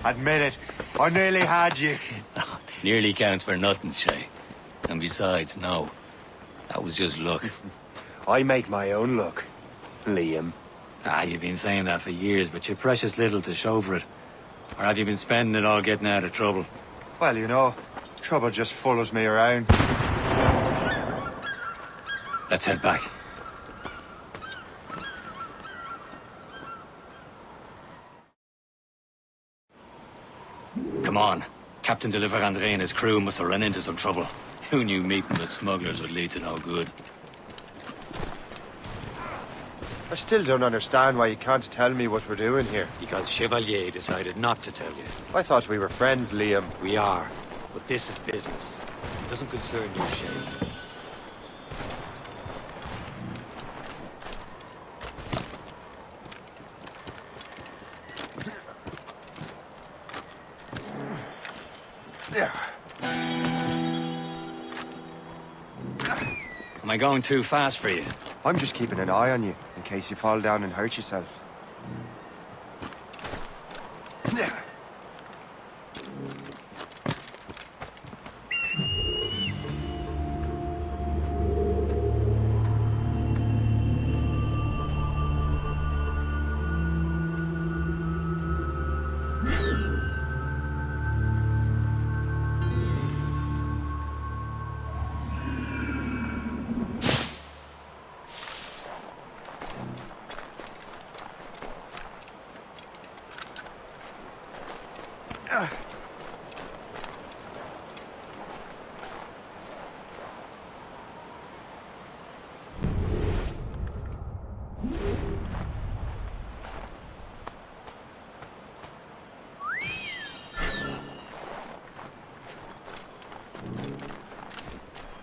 Admit it. I nearly had you. Nearly counts for nothing, Shay. And besides, no. That was just luck. I make my own luck, Liam. You've been saying that for years, but you're precious little to show for it. Or have you been spending it all getting out of trouble? Well, you know, trouble just follows me around. Let's head back. Come on. Captain de Andre and his crew must have run into some trouble. Who knew meeting with smugglers would lead to no good? I still don't understand why you can't tell me what we're doing here. Because Chevalier decided not to tell you. I thought we were friends, Liam. We are. But this is business. It doesn't concern you, Shay. Am I going too fast for you? I'm just keeping an eye on you, in case you fall down and hurt yourself.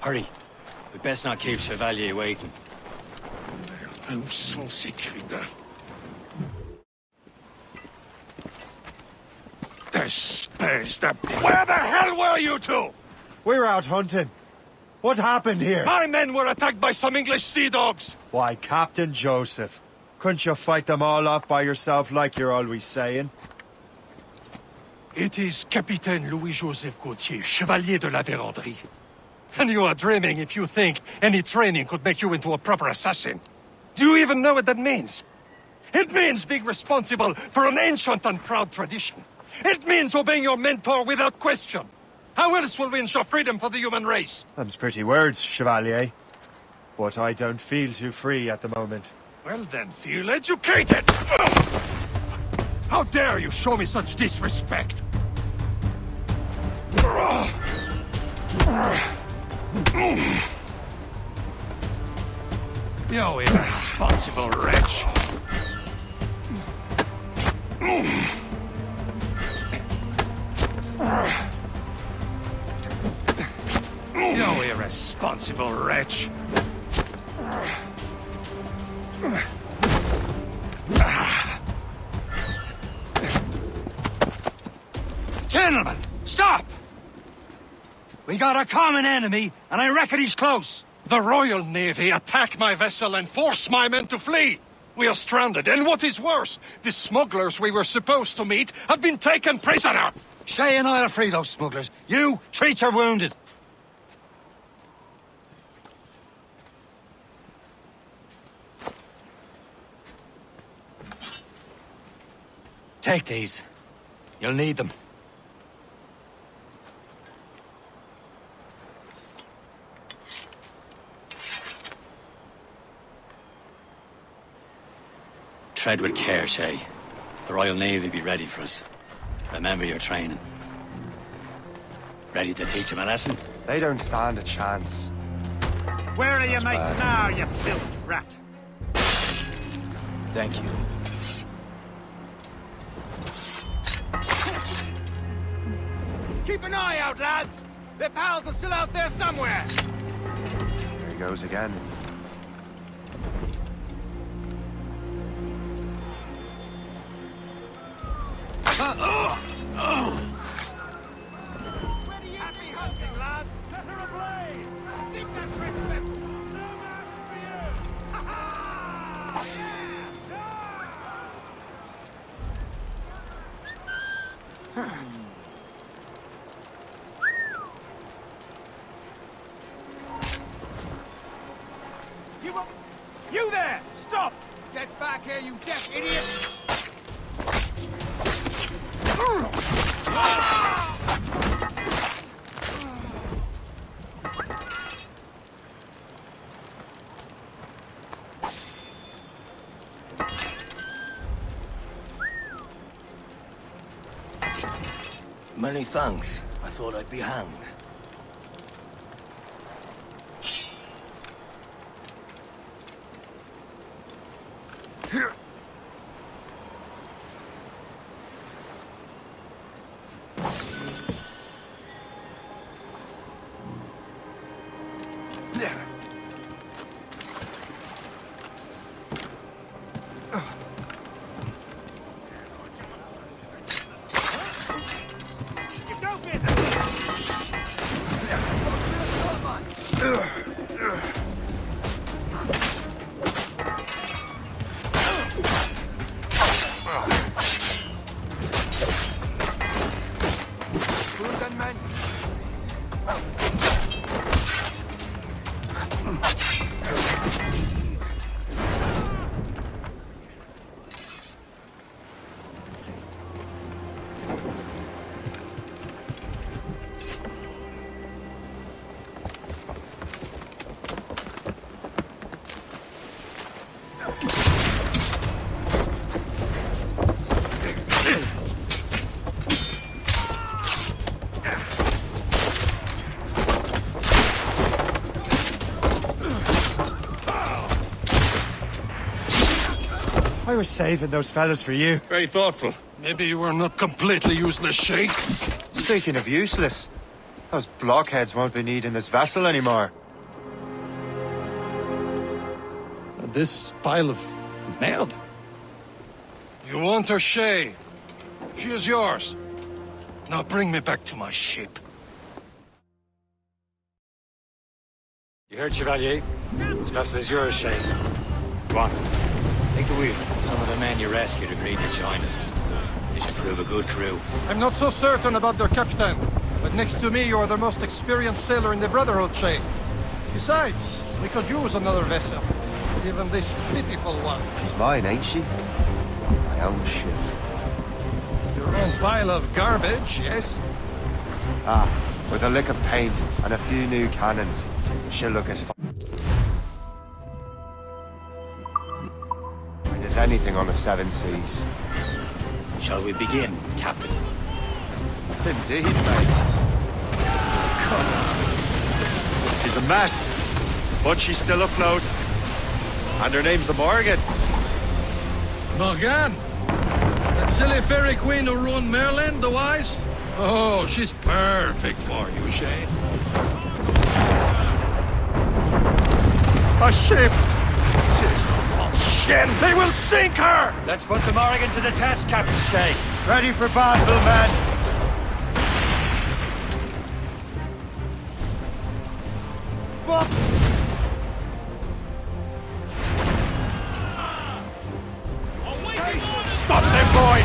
Hurry. We'd best not keep Chevalier waiting. Où sont ces crétins? Where the hell were you two? We're out hunting. What happened here? My men were attacked by some English sea dogs. Why, Captain Joseph. Couldn't you fight them all off by yourself like you're always saying? It is Capitaine Louis-Joseph Gauthier, Chevalier de la Vérendrye. And you are dreaming if you think any training could make you into a proper assassin. Do you even know what that means? It means being responsible for an ancient and proud tradition. It means obeying your mentor without question. How else will we ensure freedom for the human race? Them's pretty words, Chevalier. But I don't feel too free at the moment. Well then, feel educated! How dare you show me such disrespect? You irresponsible wretch! You irresponsible wretch! Gentlemen, stop! We got a common enemy, and I reckon he's close. The Royal Navy attack my vessel and force my men to flee. We are stranded, and what is worse, the smugglers we were supposed to meet have been taken prisoner. Shay and I'll free those smugglers. You, treat your wounded. Take these. You'll need them. Tread with care, Shay. The Royal Navy be ready for us. Remember your training. Ready to teach them a lesson? They don't stand a chance. Where are your mates now, you bilge rat? Thank you. Keep an eye out, lads! Their pals are still out there somewhere! There he goes again. Happy hunting, lads! Set her ablaze! Dig that Christmas! No match for you! Ha ha! You there! Stop! Get back here, you deaf idiot! Many thanks. I thought I'd be hanged. I was saving those fellas for you. Very thoughtful. Maybe you were not completely useless, Sheikh. Speaking of useless, those blockheads won't be needing this vessel anymore. This pile of mail? You want her, Shay? She is yours. Now bring me back to my ship. You heard, Chevalier? This vessel is yours, Shay. Go on. Take the wheel. Some of the men you rescued agreed to join us. They should prove a good crew. I'm not so certain about their captain, but next to me you are the most experienced sailor in the Brotherhood, Shay. Besides, we could use another vessel. Even this pitiful one. She's mine, ain't she? My own ship. Your own pile of garbage, yes? Ah, with a lick of paint and a few new cannons. She'll look as fine as anything on the seven seas. Shall we begin, Captain? Indeed, mate. Come on. She's a mess, but she's still afloat. And her name's the Morgan. Morgan? That silly fairy queen who ruined Merlin, the wise? Oh, she's perfect for you, Shay. A ship! She's a false shin! They will sink her! Let's put the Morrigan to the test, Captain Shay. Ready for battle, men! Stop them, boy!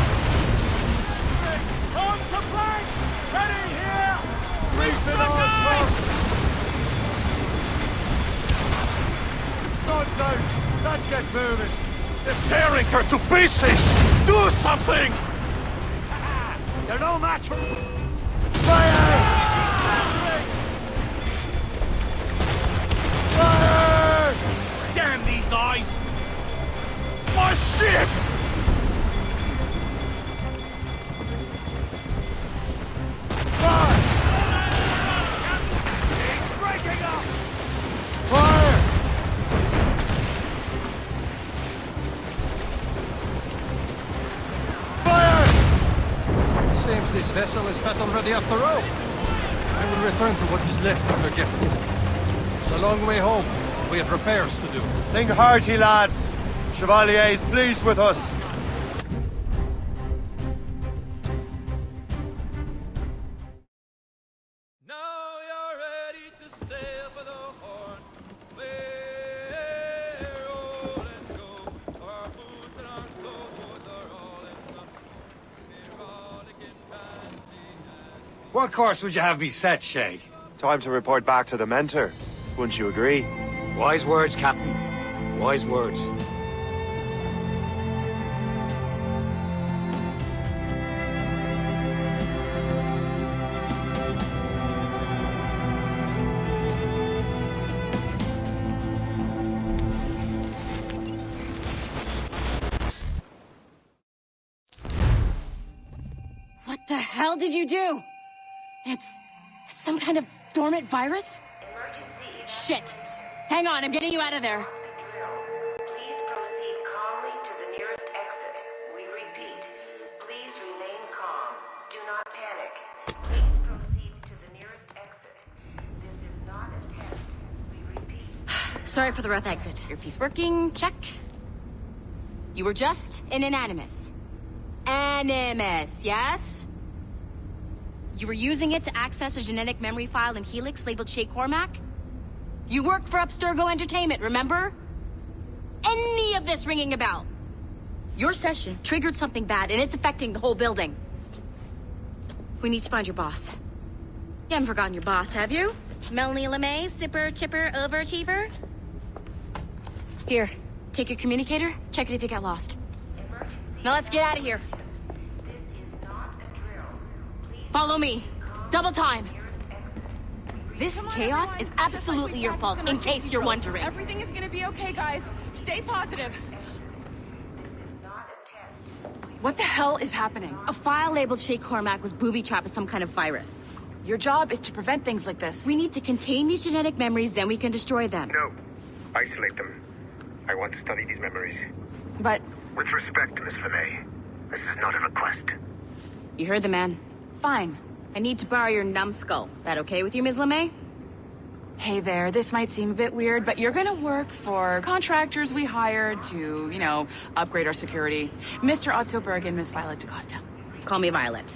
On to plank! Ready here! Reef it on, folks! Studs out! Let's get moving! They're tearing her to pieces! Do something! They're no match for... Fire! Fire! Damn these eyes! My ship! Fire! It's breaking up! Fire! Fire! It seems this vessel is battle ready after all. I will return to what is left of her gift. It's a long way home. We have repairs to do. Sing hearty, lads! Chevalier is pleased with us. Now you're ready to sail for the Horn. We're all and go. Our boots and our clothes are all enough. We're all again bad. What course would you have me set, Shay? Time to report back to the mentor. Wouldn't you agree? Wise words, Captain. Wise words. What the hell did you do? It's some kind of dormant virus? Shit! Hang on, I'm getting you out of there. Please proceed calmly to the nearest exit. We repeat, please remain calm. Do not panic. Please proceed to the nearest exit. This is not a test. We repeat. Sorry for the rough exit. Earpiece working, check. You were just an animus. Animus, yes? You were using it to access a genetic memory file in Helix labeled Shay Cormac? You worked for Abstergo Entertainment, remember? Any of this ringing a bell? Your session triggered something bad, and it's affecting the whole building. We need to find your boss. You haven't forgotten your boss, have you? Melanie LeMay, zipper, chipper, overachiever? Here, take your communicator, check it if you got lost. Now let's get out of here. Follow me. Double time. This chaos is absolutely your fault, in case you're wondering. Everything is gonna be okay, guys. Stay positive. What the hell is happening? A file labeled Shay Cormac was booby-trapped with some kind of virus. Your job is to prevent things like this. We need to contain these genetic memories, then we can destroy them. No. Isolate them. I want to study these memories. But With respect, Miss LeMay, this is not a request. You heard the man. fine. I need to borrow your numbskull. That okay with you, Ms. LeMay? Hey there, this might seem a bit weird, but you're gonna work for contractors we hired to, upgrade our security. Mr. Otto Berg and Miss Violet DaCosta. Call me Violet.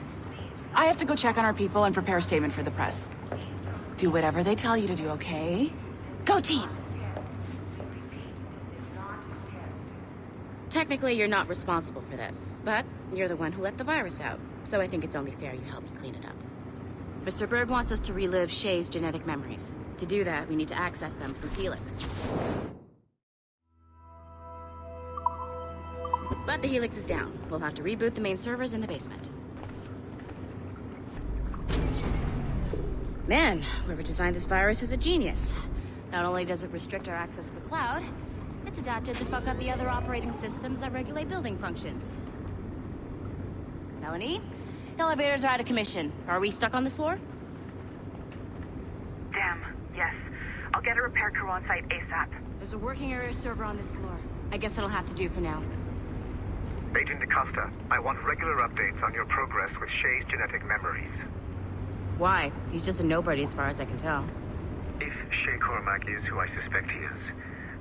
I have to go check on our people and prepare a statement for the press. Do whatever they tell you to do, okay? Go team! Technically, you're not responsible for this, but you're the one who let the virus out, so I think it's only fair you help me clean it up. Mr. Berg wants us to relive Shay's genetic memories. To do that, we need to access them through Helix. But the Helix is down. We'll have to reboot the main servers in the basement. Man, whoever designed this virus is a genius. Not only does it restrict our access to the cloud, it's adapted to fuck up the other operating systems that regulate building functions. Melanie? The elevators are out of commission. Are we stuck on this floor? Damn, yes. I'll get a repair crew on site ASAP. There's a working area server on this floor. I guess that'll have to do for now. Agent DaCosta, I want regular updates on your progress with Shay's genetic memories. Why? He's just a nobody as far as I can tell. If Shay Cormac is who I suspect he is,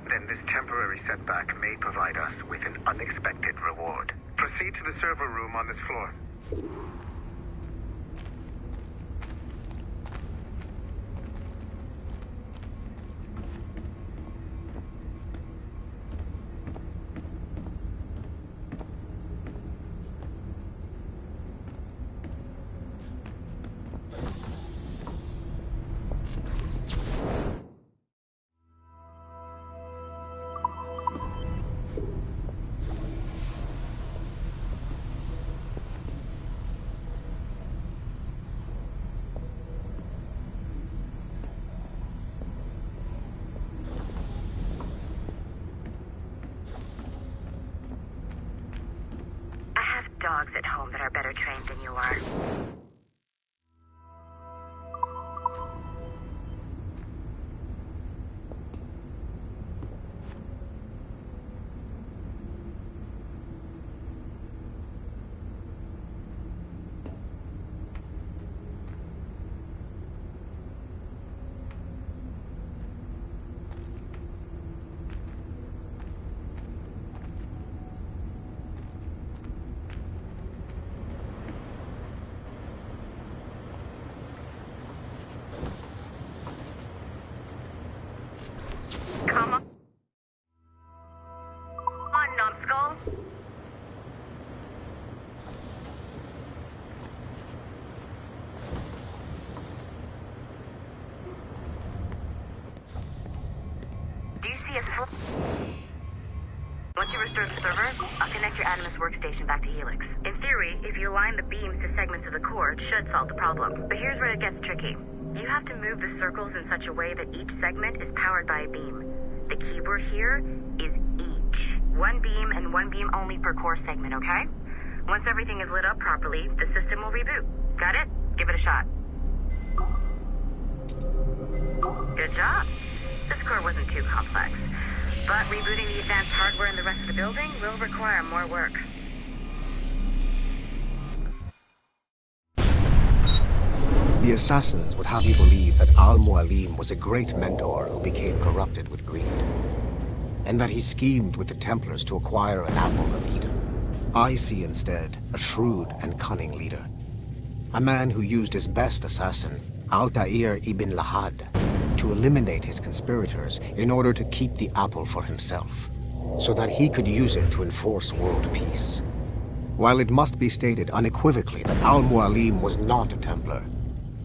then this temporary setback may provide us with an unexpected reward. Proceed to the server room on this floor. Dogs at home that are better trained than you are. Once you restore the server, I'll connect your Animus workstation back to Helix. In theory, if you align the beams to segments of the core, it should solve the problem. But here's where it gets tricky. You have to move the circles in such a way that each segment is powered by a beam. The keyword here is each. One beam and one beam only per core segment, okay? Once everything is lit up properly, the system will reboot. Got it? Give it a shot. Good job. This core wasn't too complex. But rebooting the advanced hardware in the rest of the building will require more work. The assassins would have you believe that Al-Mualim was a great mentor who became corrupted with greed, and that he schemed with the Templars to acquire an apple of Eden. I see instead a shrewd and cunning leader, a man who used his best assassin, Altair ibn Lahad, to eliminate his conspirators in order to keep the apple for himself, so that he could use it to enforce world peace. While it must be stated unequivocally that Al-Mualim was not a Templar,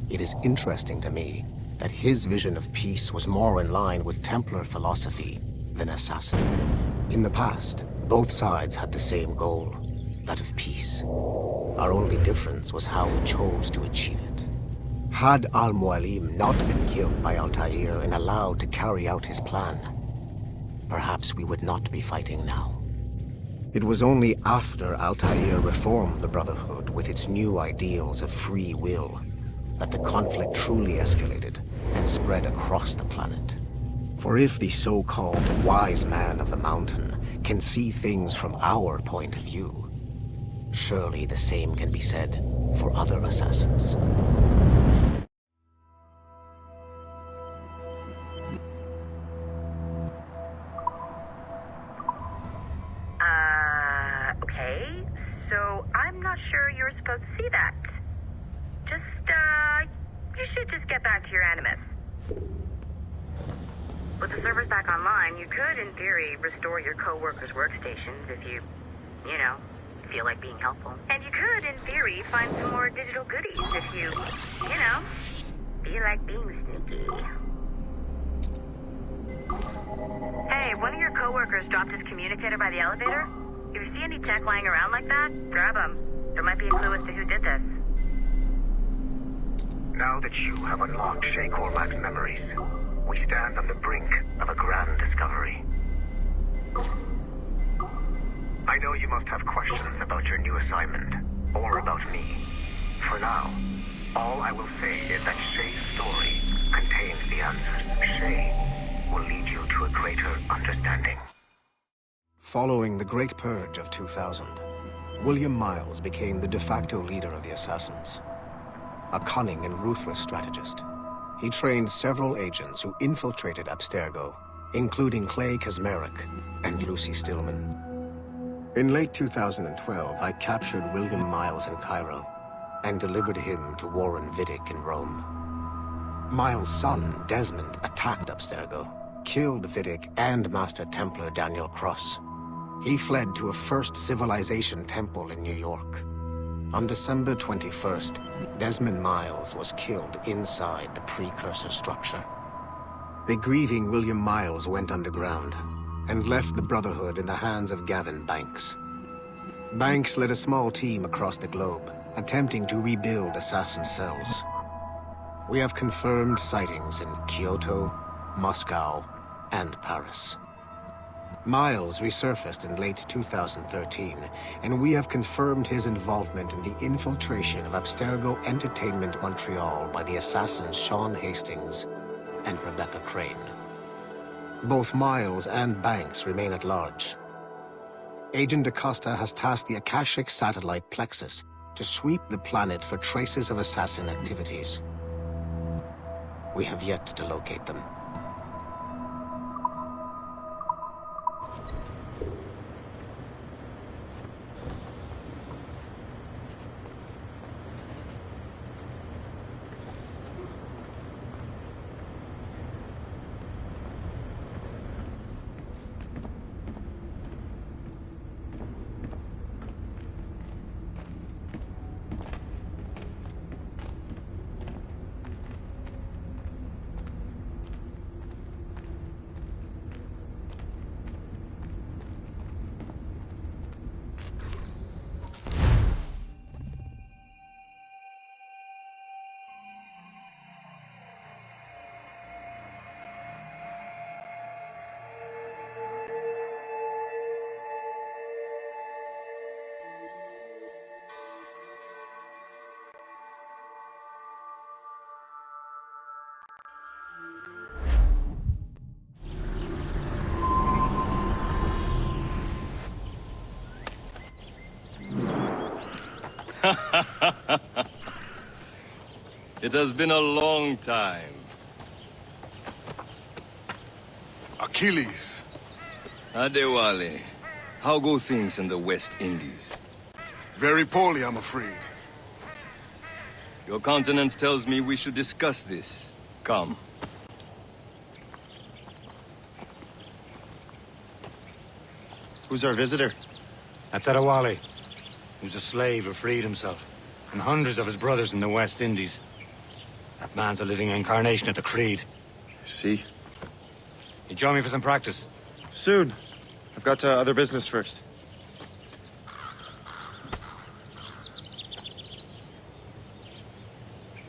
it is interesting to me that his vision of peace was more in line with Templar philosophy than assassin. In the past, both sides had the same goal, that of peace. Our only difference was how we chose to achieve it. Had Al-Mualim not been killed by Altair and allowed to carry out his plan, perhaps we would not be fighting now. It was only after Altair reformed the Brotherhood with its new ideals of free will that the conflict truly escalated and spread across the planet. For if the so-called wise man of the mountain can see things from our point of view, surely the same can be said for other assassins. Okay, so I'm not sure you're supposed to see that. You should just get back to your Animus. With the servers back online, you could, in theory, restore your co-workers' workstations if you feel like being helpful. And you could, in theory, find some more digital goodies if you feel like being sneaky. Hey, one of your co-workers dropped his communicator by the elevator. If you see any tech lying around like that, grab them. There might be a clue as to who did this. Now that you have unlocked Shay Cormac's memories, we stand on the brink of a grand discovery. I know you must have questions about your new assignment, or about me. For now, all I will say is that Shay's story contains the answers. Shay will lead you to a greater understanding. Following the Great Purge of 2000, William Miles became the de facto leader of the Assassins. A cunning and ruthless strategist, he trained several agents who infiltrated Abstergo, including Clay Kazmarek and Lucy Stillman. In late 2012, I captured William Miles in Cairo and delivered him to Warren Vidic in Rome. Miles' son, Desmond, attacked Abstergo, killed Vidic and Master Templar Daniel Cross. He fled to a First Civilization temple in New York. On December 21st, Desmond Miles was killed inside the precursor structure. The grieving William Miles went underground and left the Brotherhood in the hands of Gavin Banks. Banks led a small team across the globe, attempting to rebuild assassin cells. We have confirmed sightings in Kyoto, Moscow, and Paris. Miles resurfaced in late 2013, and we have confirmed his involvement in the infiltration of Abstergo Entertainment Montreal by the assassins Sean Hastings and Rebecca Crane. Both Miles and Banks remain at large. Agent Acosta has tasked the Akashic satellite Plexus to sweep the planet for traces of assassin activities. We have yet to locate them. It has been a long time. Achilles. Adewale, how go things in the West Indies? Very poorly, I'm afraid. Your countenance tells me we should discuss this. Come. Who's our visitor? That's Adewale, who's a slave who freed himself, and hundreds of his brothers in the West Indies. That man's a living incarnation of the Creed. I see. You join me for some practice? Soon. I've got other business first.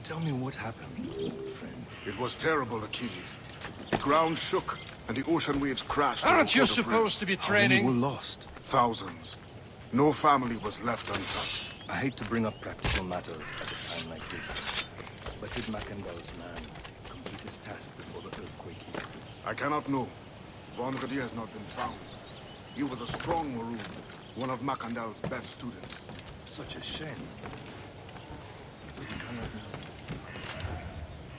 Tell me what happened, friend. It was terrible, Achilles. The ground shook, and the ocean waves crashed. Aren't you supposed to be training? How many were lost? Thousands. No family was left untouched. I hate to bring up practical matters at a time like this, but did Macandal's man complete his task before the earthquake hit? I cannot know. Bongradier has not been found. He was a strong Maroon, one of Macandal's best students. Such a shame.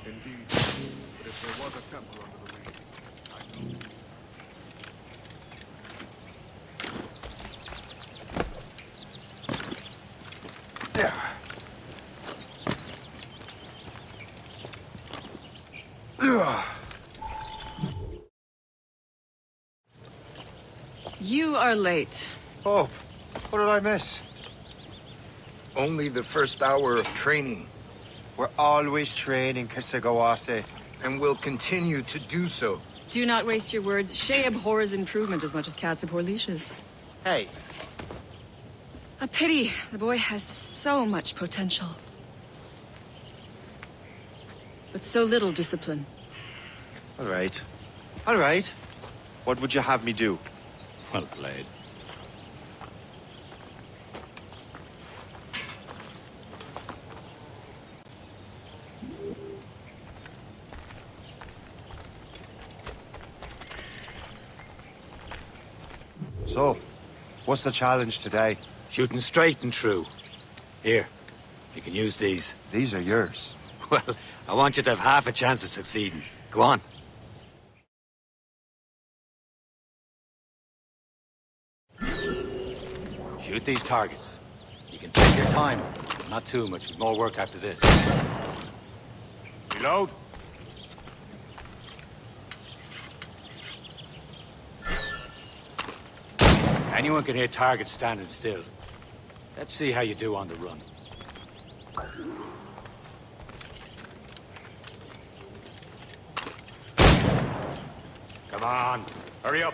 Indeed. But if there was a temple under the waves, I know. You are late. Oh, what did I miss? Only the first hour of training, We're always training, Kasagawase. and will continue to do so. Do not waste your words. Shay abhors improvement as much as cats abhor leashes. Hey, A pity. The boy has so much potential. But so little discipline. all right. All right. What would you have me do? Well played. So, what's the challenge today? Shooting straight and true. Here, you can use these. These are yours. Well, I want you to have half a chance of succeeding. Go on. Shoot these targets. You can take your time. Not too much, with more work after this. Reload. Anyone can hit targets standing still. Let's see how you do on the run. Come on, hurry up.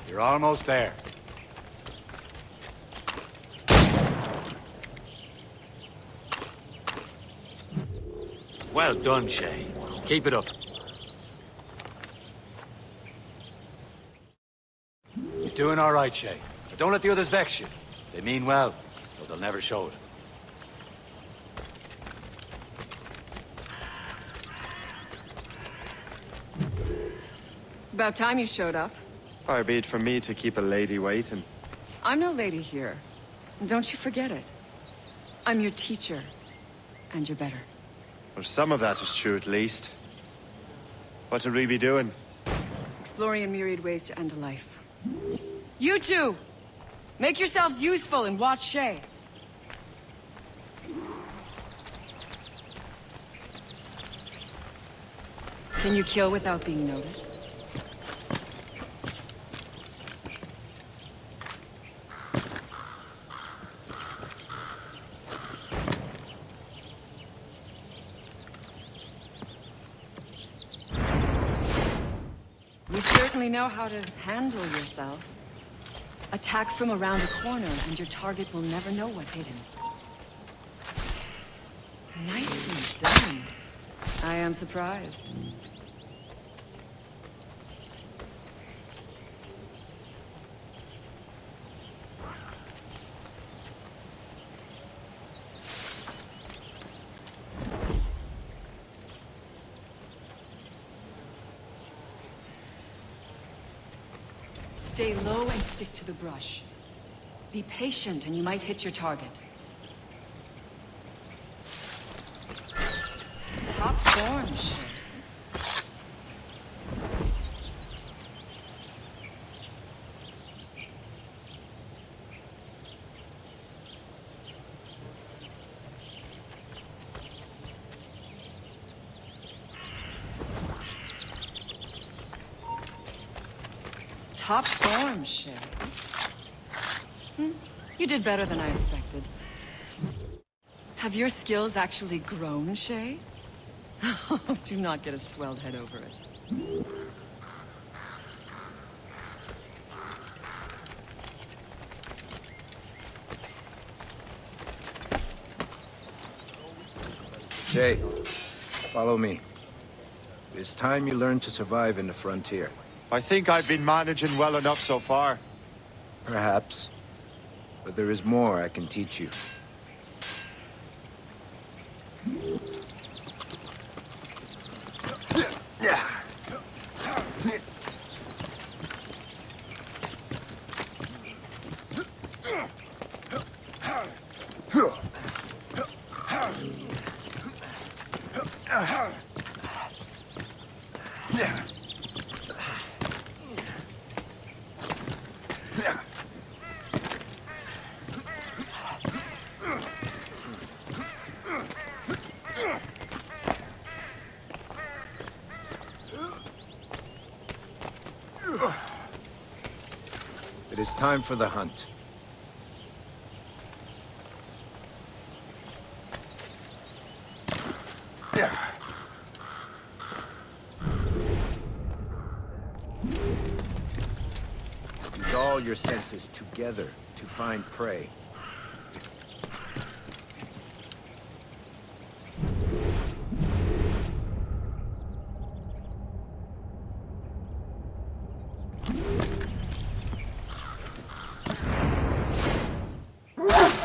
You're almost there. Well done, Shay. Keep it up. You're doing all right, Shay. But don't let the others vex you. They mean well, but they'll never show it. It's about time you showed up. Far be it from me to keep a lady waiting. I'm no lady here. And don't you forget it. I'm your teacher. And you're better. Well, some of that is true, at least. What would we be doing? Exploring a myriad ways to end a life. You two! Make yourselves useful and watch Shay. Can you kill without being noticed? You certainly know how to handle yourself. Attack from around a corner, and your target will never know what hit him. Nicely done. I am surprised. Stay low and stick to the brush. Be patient and you might hit your target. Top form, Shay. Top form, Shay. You did better than I expected. Have your skills actually grown, Shay? Do not get a swelled head over it. Shay, follow me. It's time you learn to survive in the frontier. I think I've been managing well enough so far. Perhaps. But there is more I can teach you. It is time for the hunt. Use all your senses together to find prey.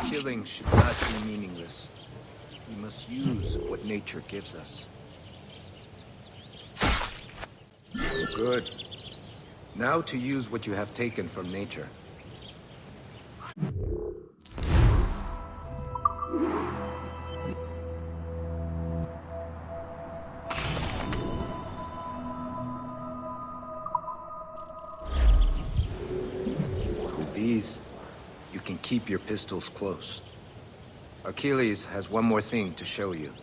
Killing should not be meaningless. We must use what nature gives us. Good. Now to use what you have taken from nature. With these, you can keep your pistols close. Achilles has one more thing to show you.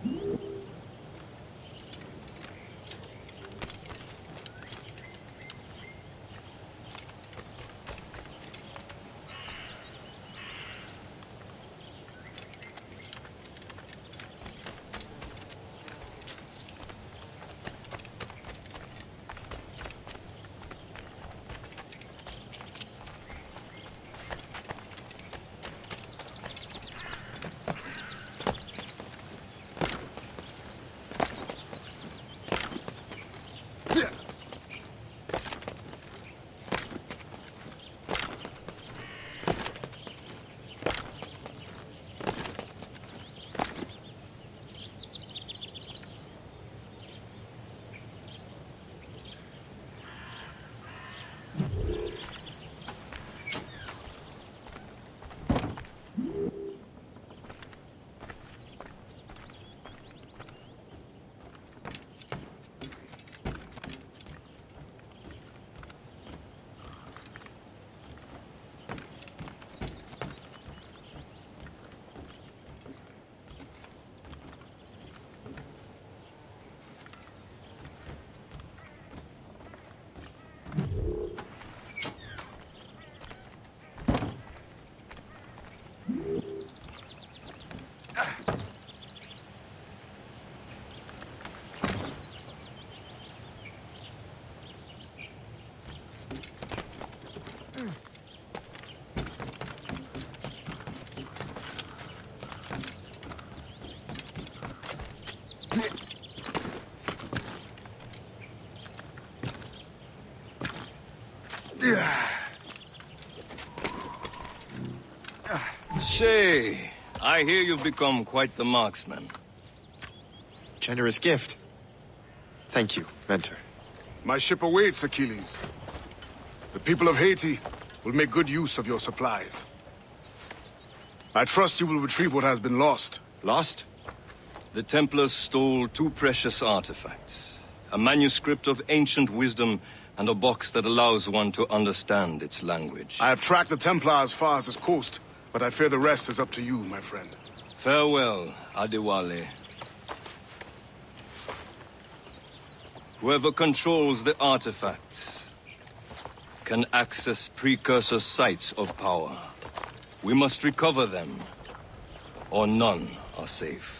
Shay, I hear you've become quite the marksman. Generous gift. Thank you, Mentor. My ship awaits, Achilles. The people of Haiti will make good use of your supplies. I trust you will retrieve what has been lost. Lost? The Templars stole 2 precious artifacts. A manuscript of ancient wisdom and a box that allows one to understand its language. I have tracked the Templar as far as this coast, but I fear the rest is up to you, my friend. Farewell, Adewale. Whoever controls the artifacts can access precursor sites of power. We must recover them, or none are safe.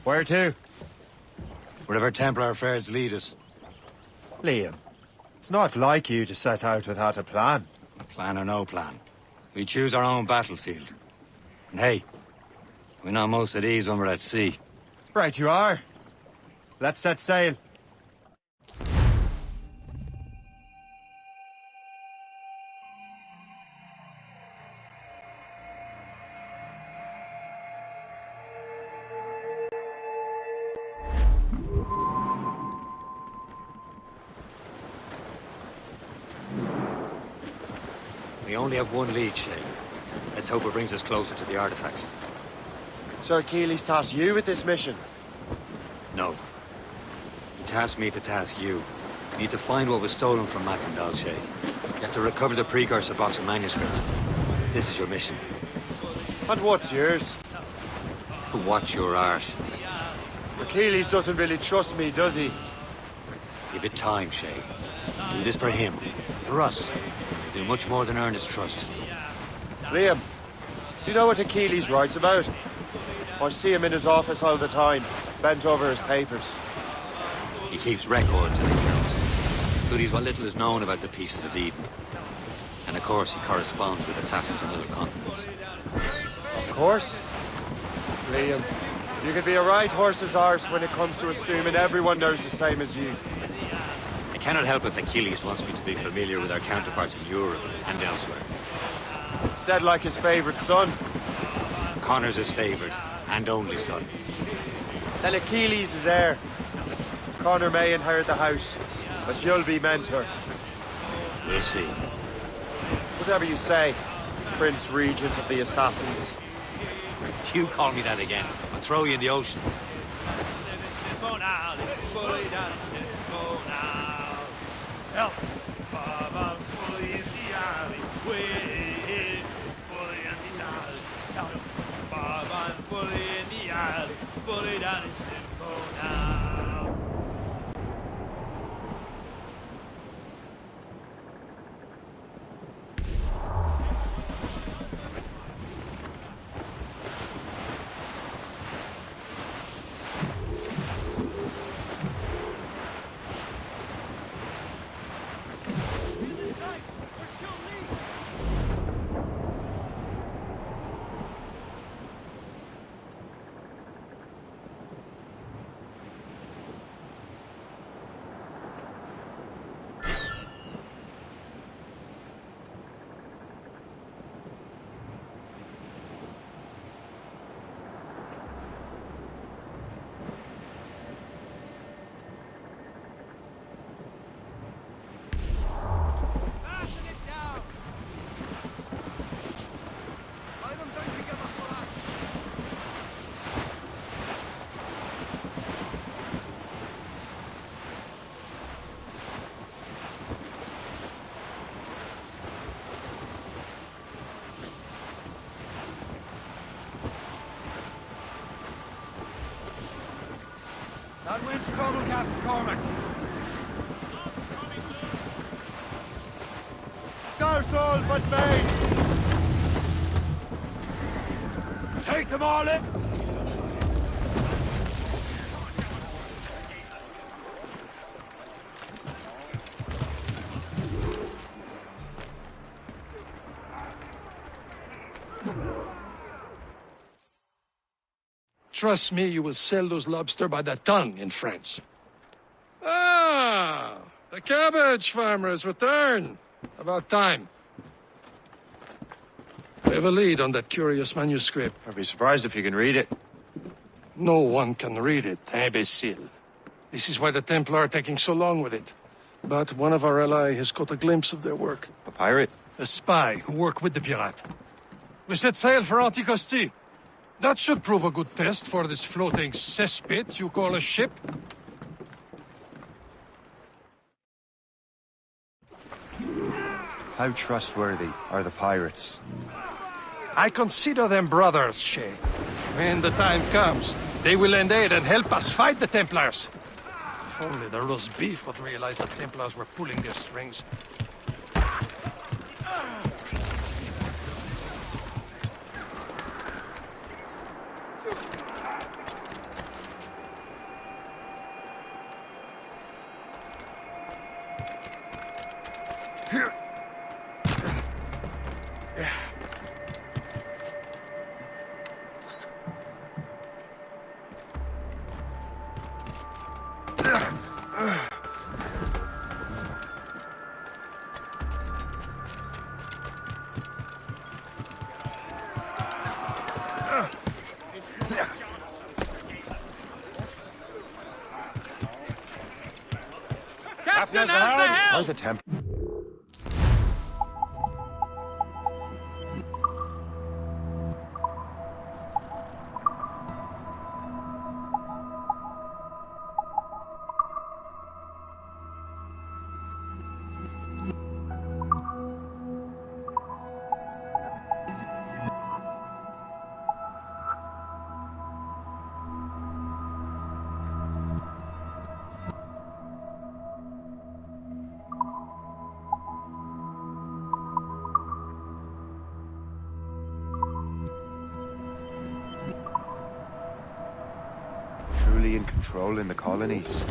Where to? Wherever Templar affairs lead us. Liam, it's not like you to set out without a plan. Plan or no plan. We choose our own battlefield. And hey, we know most at ease when we're at sea. Right you are. Let's set sail. We only have one lead, Shay. Let's hope it brings us closer to the artifacts. Sir Achilles tasked you with this mission? No. He tasked me to task you. You need to find what was stolen from Macandal, Shay. You have to recover the precursor box of manuscript. This is your mission. And what's yours? To watch your arse. Achilles doesn't really trust me, does he? Give it time, Shay. Do this for him. For us. Do much more than earn his trust. Liam, do you know what Achilles writes about? I see him in his office all the time, bent over his papers. He keeps records and accounts. Studies what little is known about the pieces of Eden. And of course, he corresponds with assassins on other continents. Of course. Liam, you can be a right horse's arse when it comes to assuming everyone knows the same as you. I cannot help if Achilles wants me to be familiar with our counterparts in Europe and elsewhere. Said like his favorite son. Connor's his favorite and only son. Then Achilles is heir. Connor may inherit the house, but you'll be mentor. We'll see. Whatever you say, Prince Regent of the Assassins. You call me that again, I'll throw you in the ocean. Help! Baba, fully in the alley. Way, fully in the alley. Help! Baba, fully in the alley. Fully down in Simcoe now. That wind's trouble, Captain Cormac. Douse all but main! Take them all in! Trust me, you will sell those lobster by the ton in France. Ah, the cabbage farmers return. About time. We have a lead on that curious manuscript. I'd be surprised if you can read it. No one can read it, imbecile. This is why the Templar are taking so long with it. But one of our allies has caught a glimpse of their work. A pirate? A spy who worked with the pirate. We set sail for Anticosti. That should prove a good test for this floating cesspit you call a ship. How trustworthy are the pirates? I consider them brothers, Shay. When the time comes, they will lend aid and help us fight the Templars. If only the roast beef would realize the Templars were pulling their strings. Captain, how's the hell? Or the temp. Truly in control in the colonies.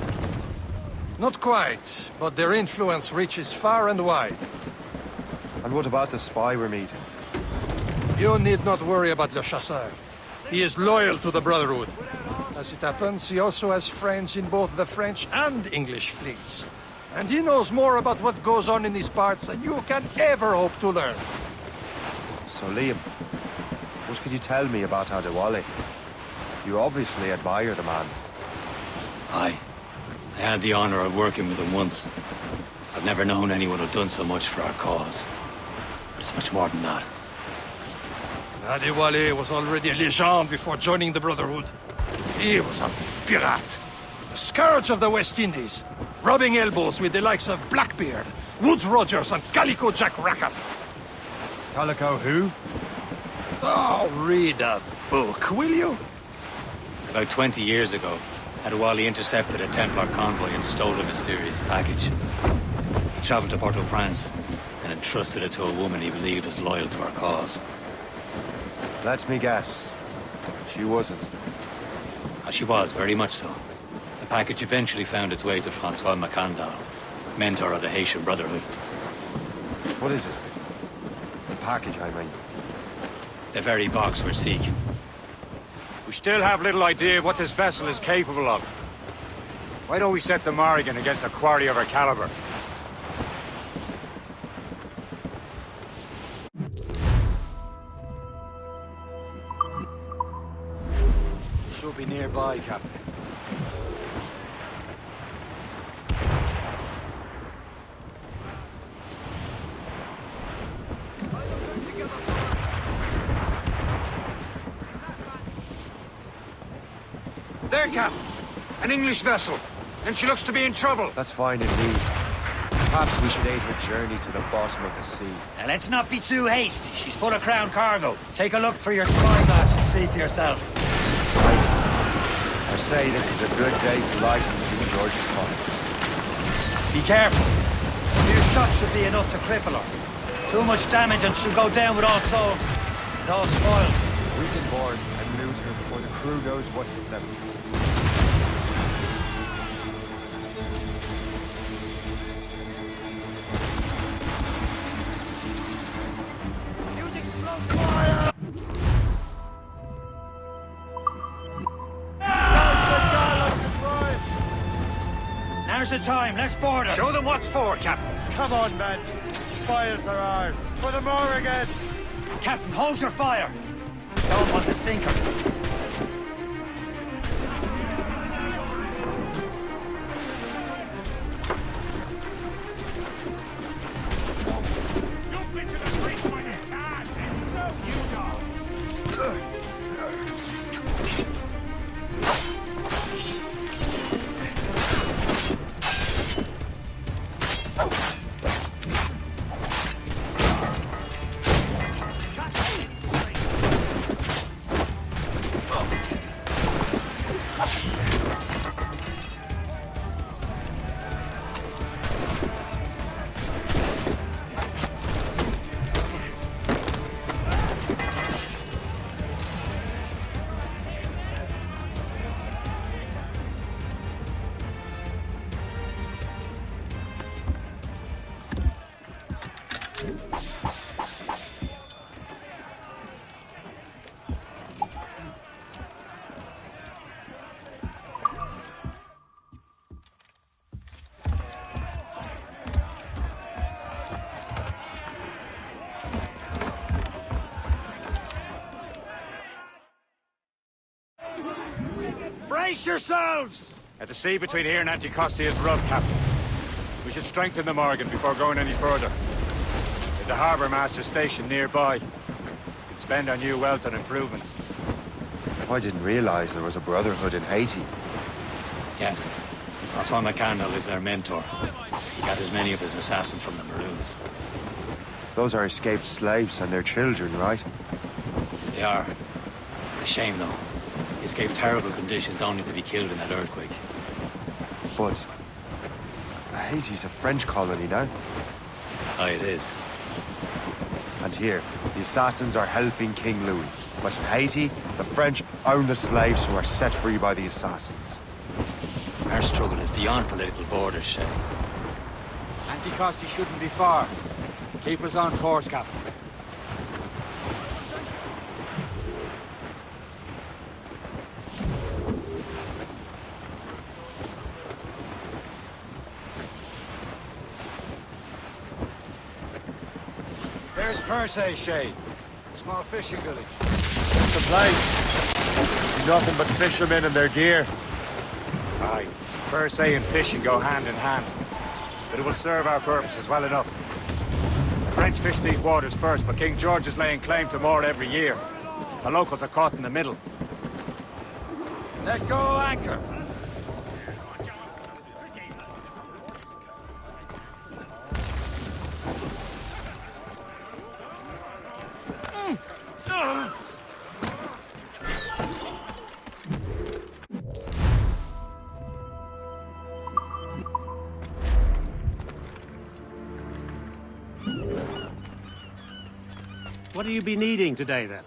Not quite, but their influence reaches far and wide. And what about the spy we're meeting? You need not worry about Le Chasseur. He is loyal to the Brotherhood. As it happens, he also has friends in both the French and English fleets. And he knows more about what goes on in these parts than you can ever hope to learn. So, Liam, what could you tell me about Adewale? You obviously admire the man. Aye. I had the honor of working with him once. I've never known anyone who'd done so much for our cause. But it's much more than that. Adewale was already a legend before joining the Brotherhood. He was a pirate. The scourge of the West Indies. Rubbing elbows with the likes of Blackbeard, Woodes Rogers, and Calico Jack Rackham. Calico who? Oh, read a book, will you? About 20 years ago, Adewale intercepted a Templar convoy and stole a mysterious package. He traveled to Port-au-Prince and entrusted it to a woman he believed was loyal to our cause. Let me guess. She wasn't. She was, very much so. The package eventually found its way to Francois Macandal, mentor of the Haitian Brotherhood. What is it? The package, I mean. The very box we're seeking. We still have little idea what this vessel is capable of. Why don't we set the Morrigan against a quarry of her caliber? Should be nearby, Captain. There, Cap! An English vessel. And she looks to be in trouble. That's fine indeed. Perhaps we should aid her journey to the bottom of the sea. Now let's not be too hasty. She's full of crown cargo. Take a look through your spyglass and see for yourself. Sight. I say this is a good day to lighten King George's pockets. Be careful. A few shots should be enough to cripple her. Too much damage and she'll go down with all souls. And all spoils. We can board and loot her before the crew knows what hit them. Use explosive fire! Now's the time, let's board her. Show them what's for, Captain. Come on, men. Spoils are ours. For the Morrigan! Captain, hold your fire. Don't want to sink her. Jump into the creek when you can, and so you don't. Brace yourselves! The sea between here and Anticosti is rough, Captain. We should strengthen the Morrigan before going any further. There's a harbour master station nearby. We can spend our new wealth on improvements. I didn't realize there was a brotherhood in Haiti. Yes. Francois McCandle is their mentor. He got as many of his assassins from the Maroons. Those are escaped slaves and their children, right? They are. A shame, though. They escaped terrible conditions only to be killed in that earthquake. But Haiti's a French colony now. Aye, it is. And here, the assassins are helping King Louis. But in Haiti, the French own the slaves who are set free by the assassins. Our struggle is beyond political borders, Shay. Anticosti shouldn't be far. Keep us on course, Captain. There's Perse, Shay. Small fishing village. That's the place. See nothing but fishermen and their gear. Aye. Perse and fishing go hand in hand. But it will serve our purposes well enough. The French fish these waters first, but King George is laying claim to more every year. The locals are caught in the middle. Let go anchor! What will you be needing today, then?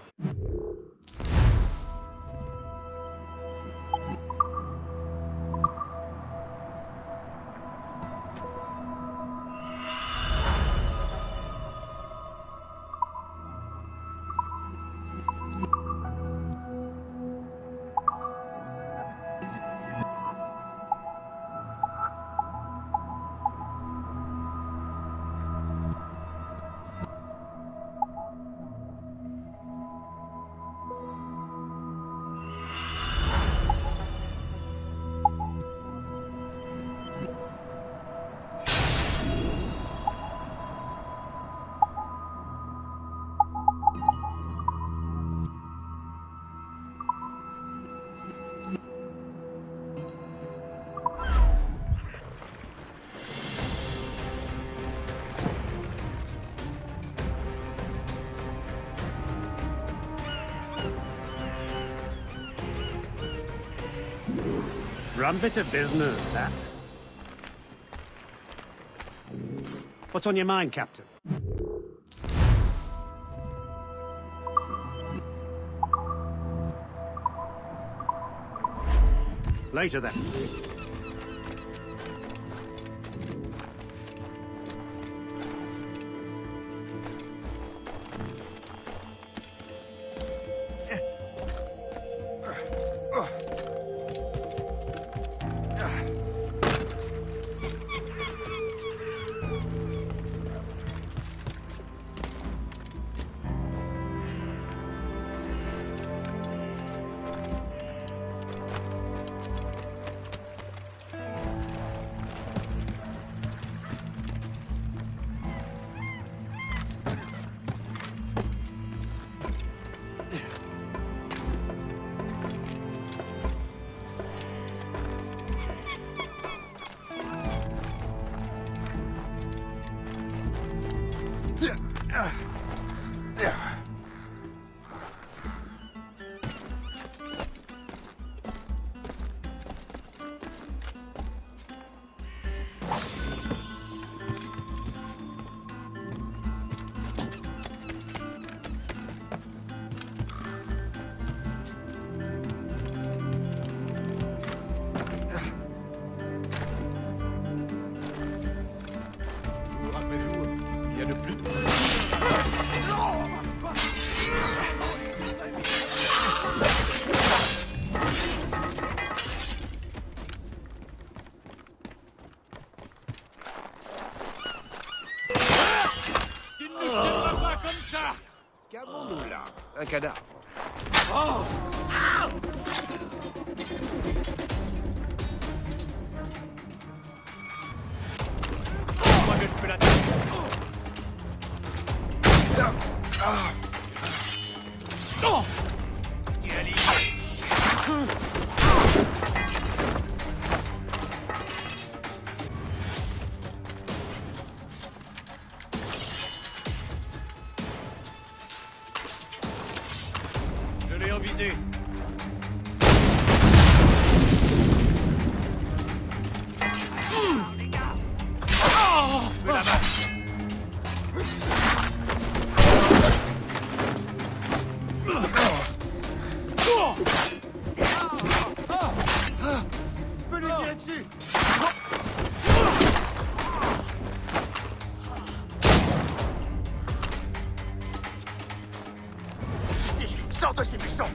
Rum bit of business, that. What's on your mind, Captain? Later, then. Qu'avons-nous là? Un cadavre. Oh! Ah! Moi que je peux la Oh! Tu es allé. Je l'ai en visée. Oh! Fais la main. Je peux lui tirer dessus. Sors de ces buissons!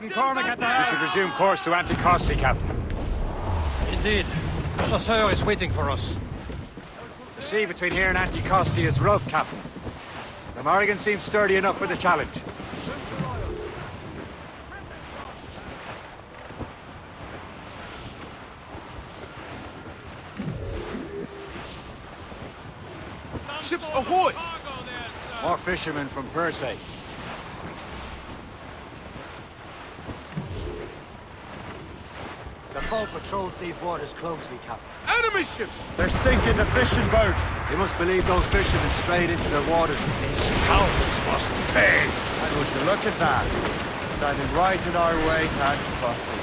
Captain Cormac at the helm! We should resume course to Anticosti, Captain. Indeed. The chasseur is waiting for us. The sea between here and Anticosti is rough, Captain. The Morrigan seems sturdy enough for the challenge. Ships ahoy! More fishermen from Persay. The foe patrols these waters closely, Captain. Enemy ships! They're sinking the fishing boats. They must believe those fishermen strayed into their waters. These scoundrels must pay! And would you look at that? Standing right in our way to Anticosti.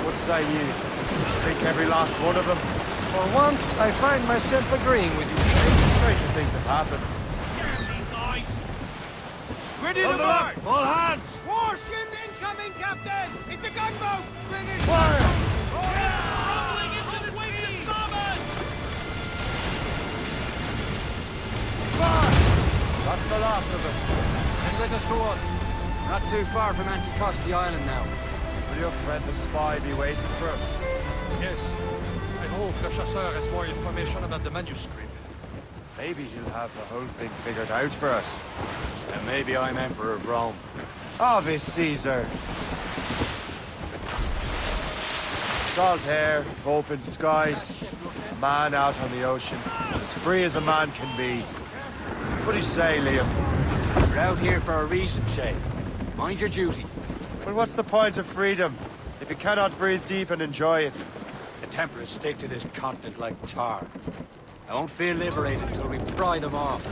What say you? We sink every last one of them. For once, I find myself agreeing with you, Shay. Stranger things have happened. Ready to march! All hands! Warship incoming, Captain! It's a gunboat! Bring it! Fire! Rolling into the wings to starboard! Fire! That's the last of them. Then let us go on. We're not too far from Anticosti Island now. Will your friend the spy be waiting for us? Yes. I hope Le Chasseur has more information about the manuscript. Maybe he'll have the whole thing figured out for us. And maybe I'm Emperor of Rome. Ave Caesar! Salt hair, open skies, a man out on the ocean. It's as free as a man can be. What do you say, Liam? We're out here for a reason, Shay. Mind your duty. Well, what's the point of freedom if you cannot breathe deep and enjoy it? The temperate stick to this continent like tar. I won't feel liberated until we pry them off.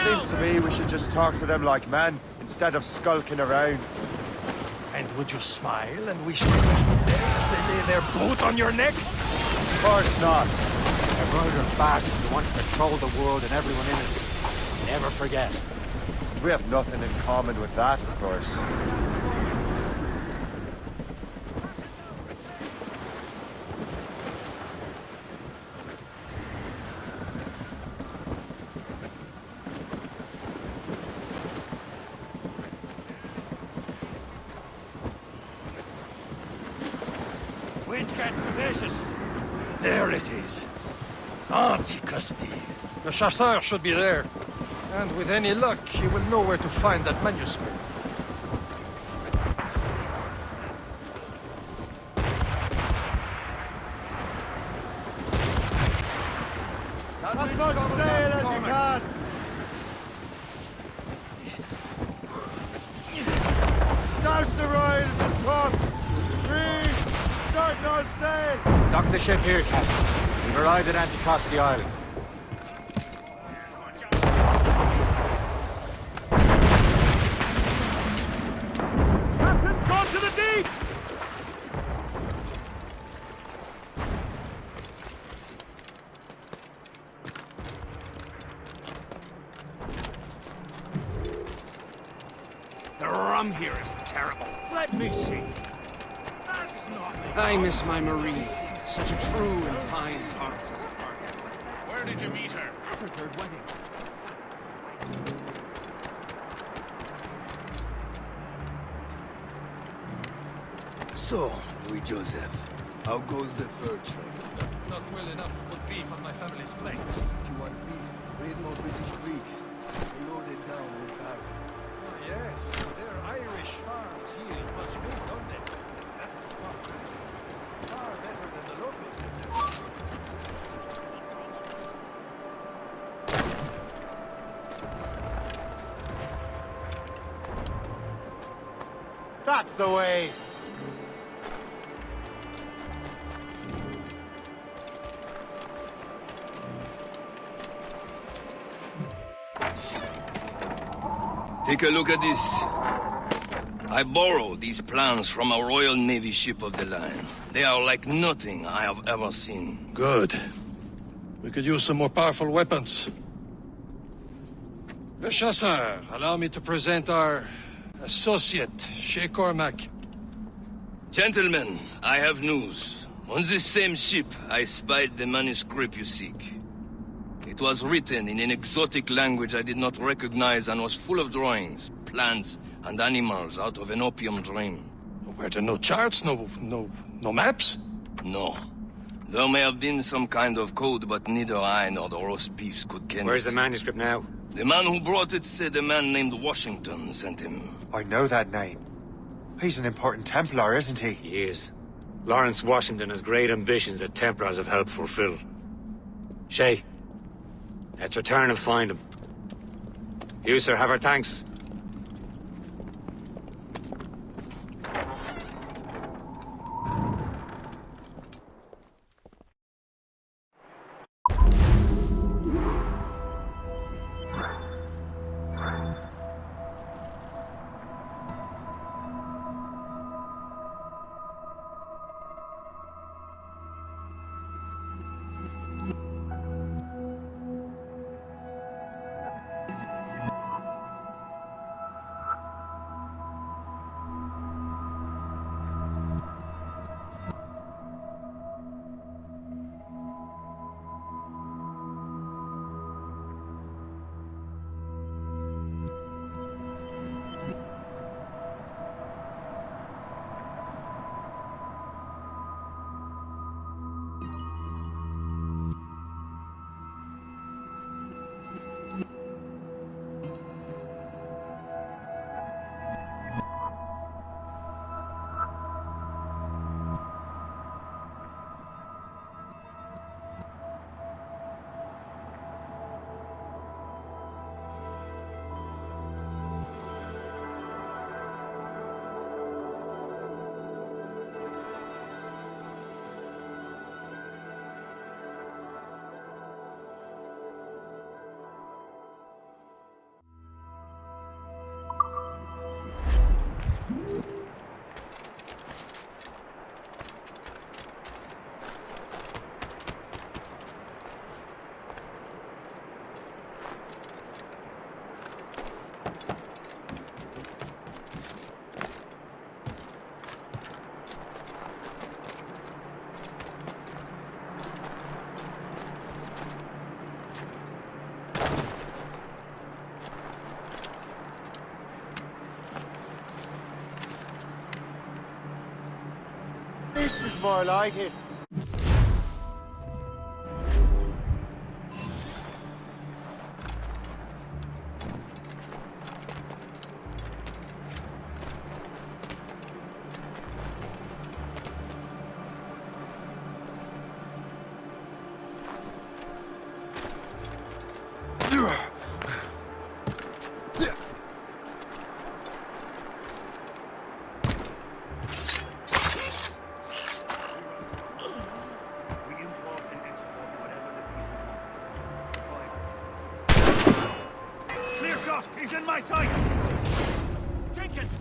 Seems to me we should just talk to them like men, instead of skulking around. And would you smile and wish they were there as they lay their boat on your neck? Of course not. They're murdering bastards who want to control the world and everyone in it. Never forget. We have nothing in common with that, of course. Wind's getting vicious. There it is. Anticosti. The chasseur should be there. And with any luck, he will know where to find that manuscript. As much sail as you can! Douse the royals and tops! Read! Short all sail! Dock the ship here, Captain. We've arrived at Anticosti Island. Go to the deep! The rum here is terrible. Let me see. I miss my Marie. Such a true and fine heart. Where did you meet her? At her third wedding. So, Louis Joseph, how goes the fur trade? Not well enough to put beef on my family's plates. If you want beef, raid more British Greeks. They loaded down with barrels. Oh, yes, their Irish farms yield much meat, don't they? That's far better than the locals. That's the way! Take a look at this. I borrowed these plans from a Royal Navy ship of the line. They are like nothing I have ever seen. Good. We could use some more powerful weapons. Le Chasseur, allow me to present our associate, Shay Cormac. Gentlemen, I have news. On this same ship, I spied the manuscript you seek. It was written in an exotic language I did not recognize and was full of drawings, plants, and animals out of an opium dream. Were there no charts, no maps? No. There may have been some kind of code, but neither I nor the roast beefs could ken Where's it. the manuscript now? The man who brought it said a man named Washington sent him. I know that name. He's an important Templar, isn't he? He is. Lawrence Washington has great ambitions that Templars have helped fulfill. Shay, let's return and find him. You, sir, have our thanks. This is more like it. Clear shot! He's in my sights! Jenkins!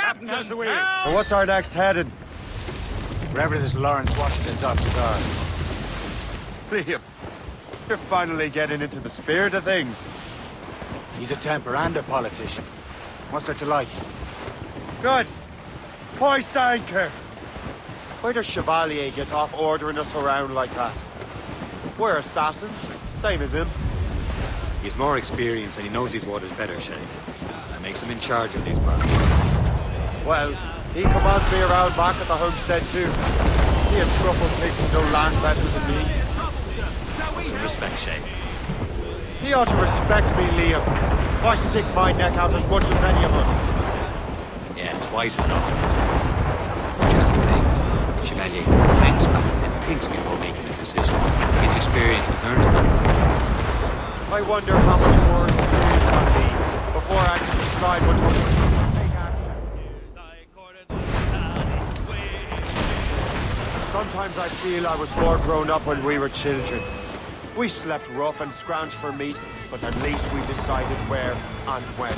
Captain has the wheel. So what's our next heading? Wherever this Lawrence Washington docks his arse. Liam, you're finally getting into the spirit of things. He's a temper and a politician. What's there to like? Good. Hoist anchor. Why does Chevalier get off ordering us around like that? We're assassins, same as him. He's more experienced and he knows his waters better, Shay. That makes him in charge of these parts. Well, he commands me around back at the homestead too. Is he a truffle pig to know land better than me? Some respect, Shay. He ought to respect me, Liam. I stick my neck out as much as any of us. Yeah, twice as often as that. It's just a thing. Chevalier hangs back and thinks before making a decision. His experience has earned him that. I wonder how much more experience I need before I can decide what to do. Sometimes I feel I was more grown up when we were children. We slept rough and scrounged for meat, but at least we decided where and when.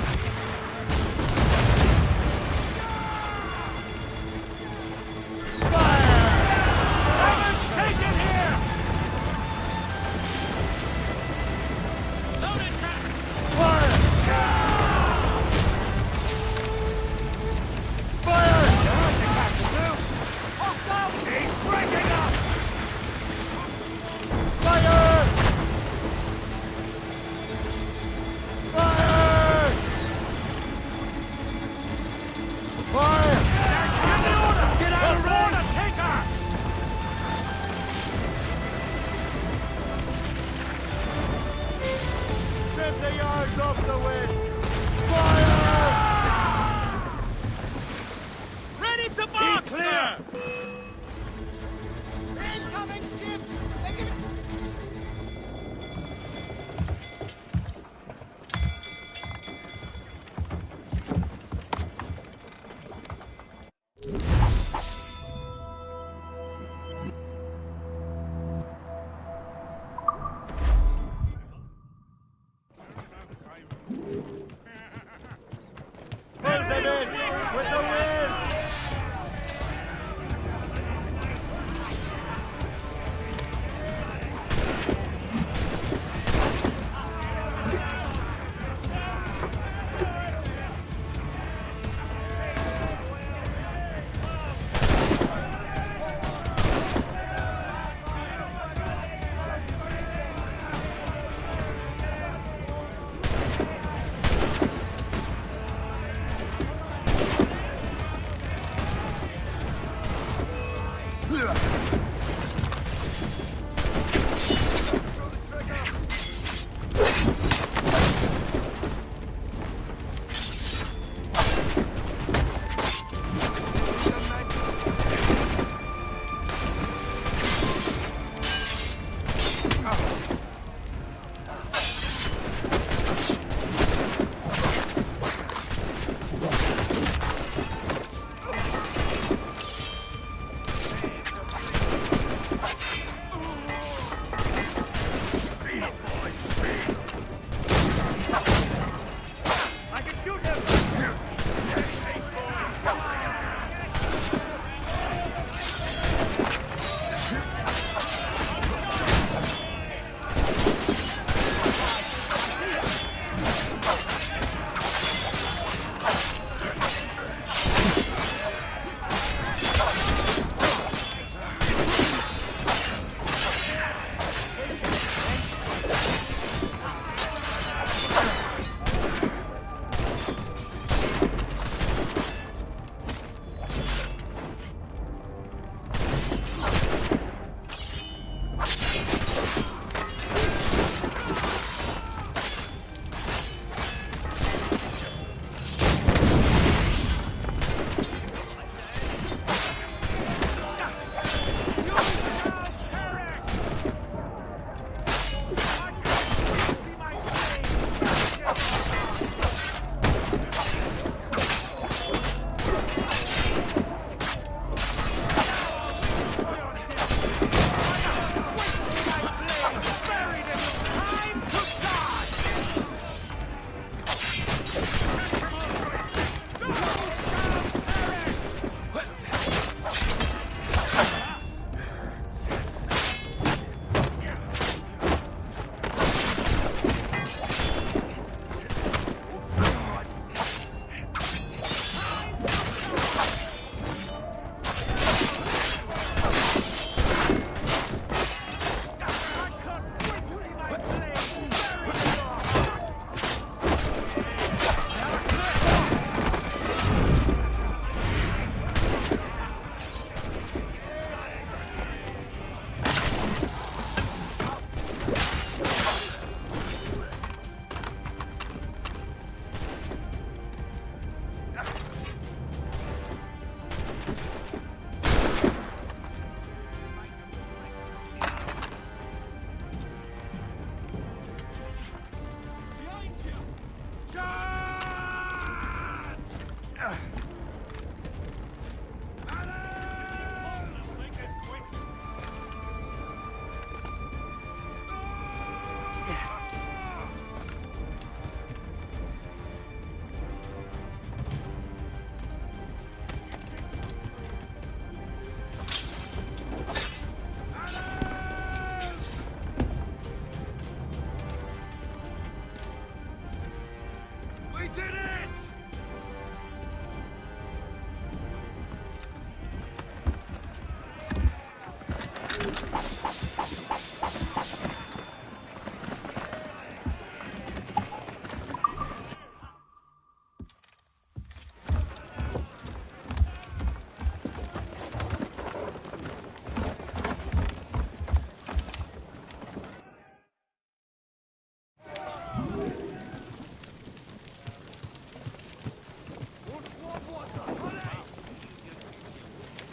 With the wind!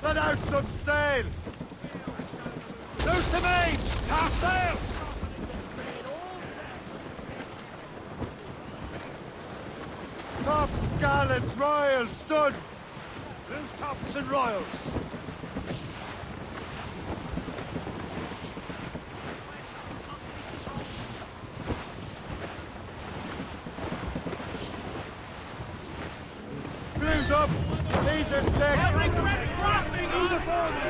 Let out some sail! Loose the main! Half sails! Tops, gallants, royals, studs! Loose tops and royals! Blues up! These are sticks! I regret crossing uniforms!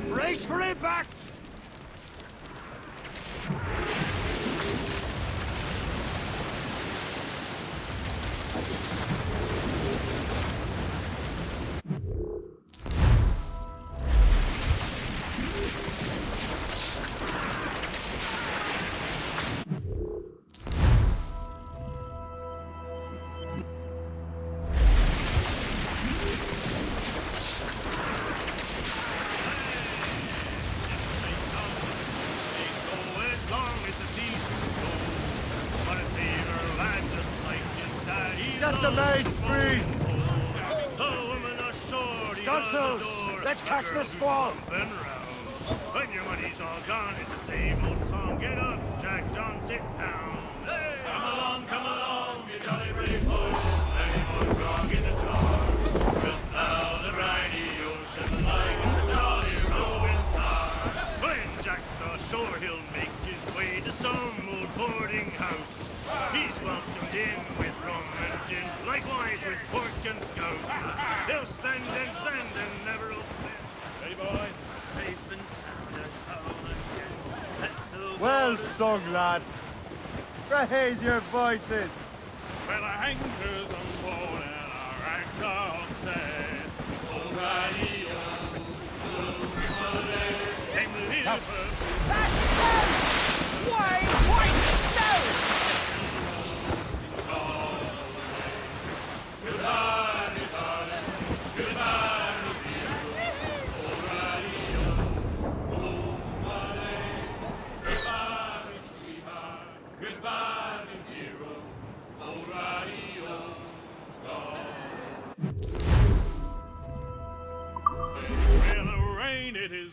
Brace for impact! Get the maids free! Stunsels! Let's catch the squall! When your money's all gone, it's the same old song. Get up, Jack John, sit down. Hey, come along, you jolly brave boys. Any more grog in the jar? We'll plow the briny ocean like it's a jolly rowing car. When Jack's ashore, he'll make his way to some old boarding house. He's welcomed in with rum and gin, likewise with pork and scouse. He'll spend and never open. Ready, boys? Safe and sound and home again. Let the Well sung, lads. Raise your voices. Well, our anchor's on board and our ranks are all set. Alrighty, came to Elejétől. Why, no! Goodbye, me darling. Goodbye, me dear. Alrighty, oh, my lady. Goodbye, me sweetheart. Goodbye, me dear. Alrighty, oh, God. Well, the rain, it is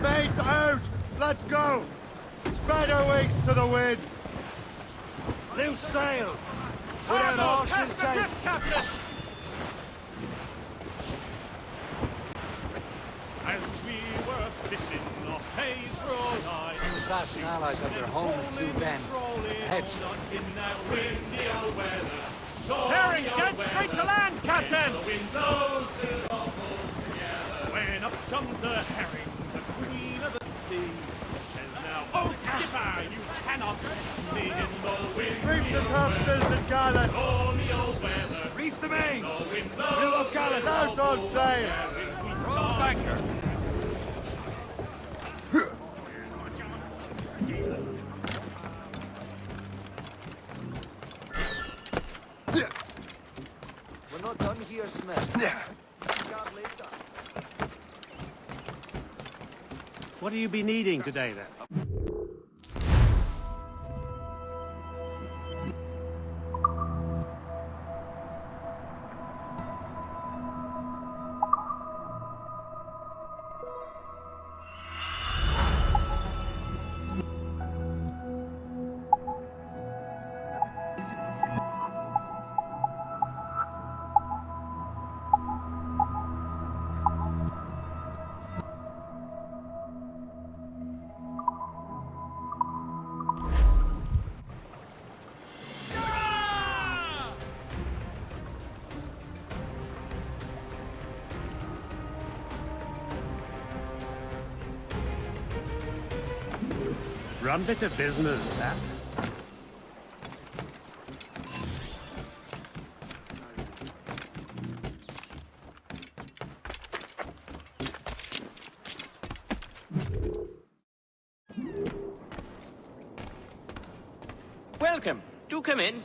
Mates out! Let's go! Spread our wings to the wind! Loose sail! Without all she'll take! Captain! as we were fishing off hay and allies have their home in Two Bends. Heads. Herring, get straight to land, Captain! When up jumped a herring, the queen of the sea says now, "Oh, skipper, you cannot catch me in the wind." Reef the topsails and gallants! Reef the mains! Clew up gallants! Now's all sail! Roll banker! We're not done here, Smith. What do you be needing today, then? Run bit of business, that. Welcome. Do come in.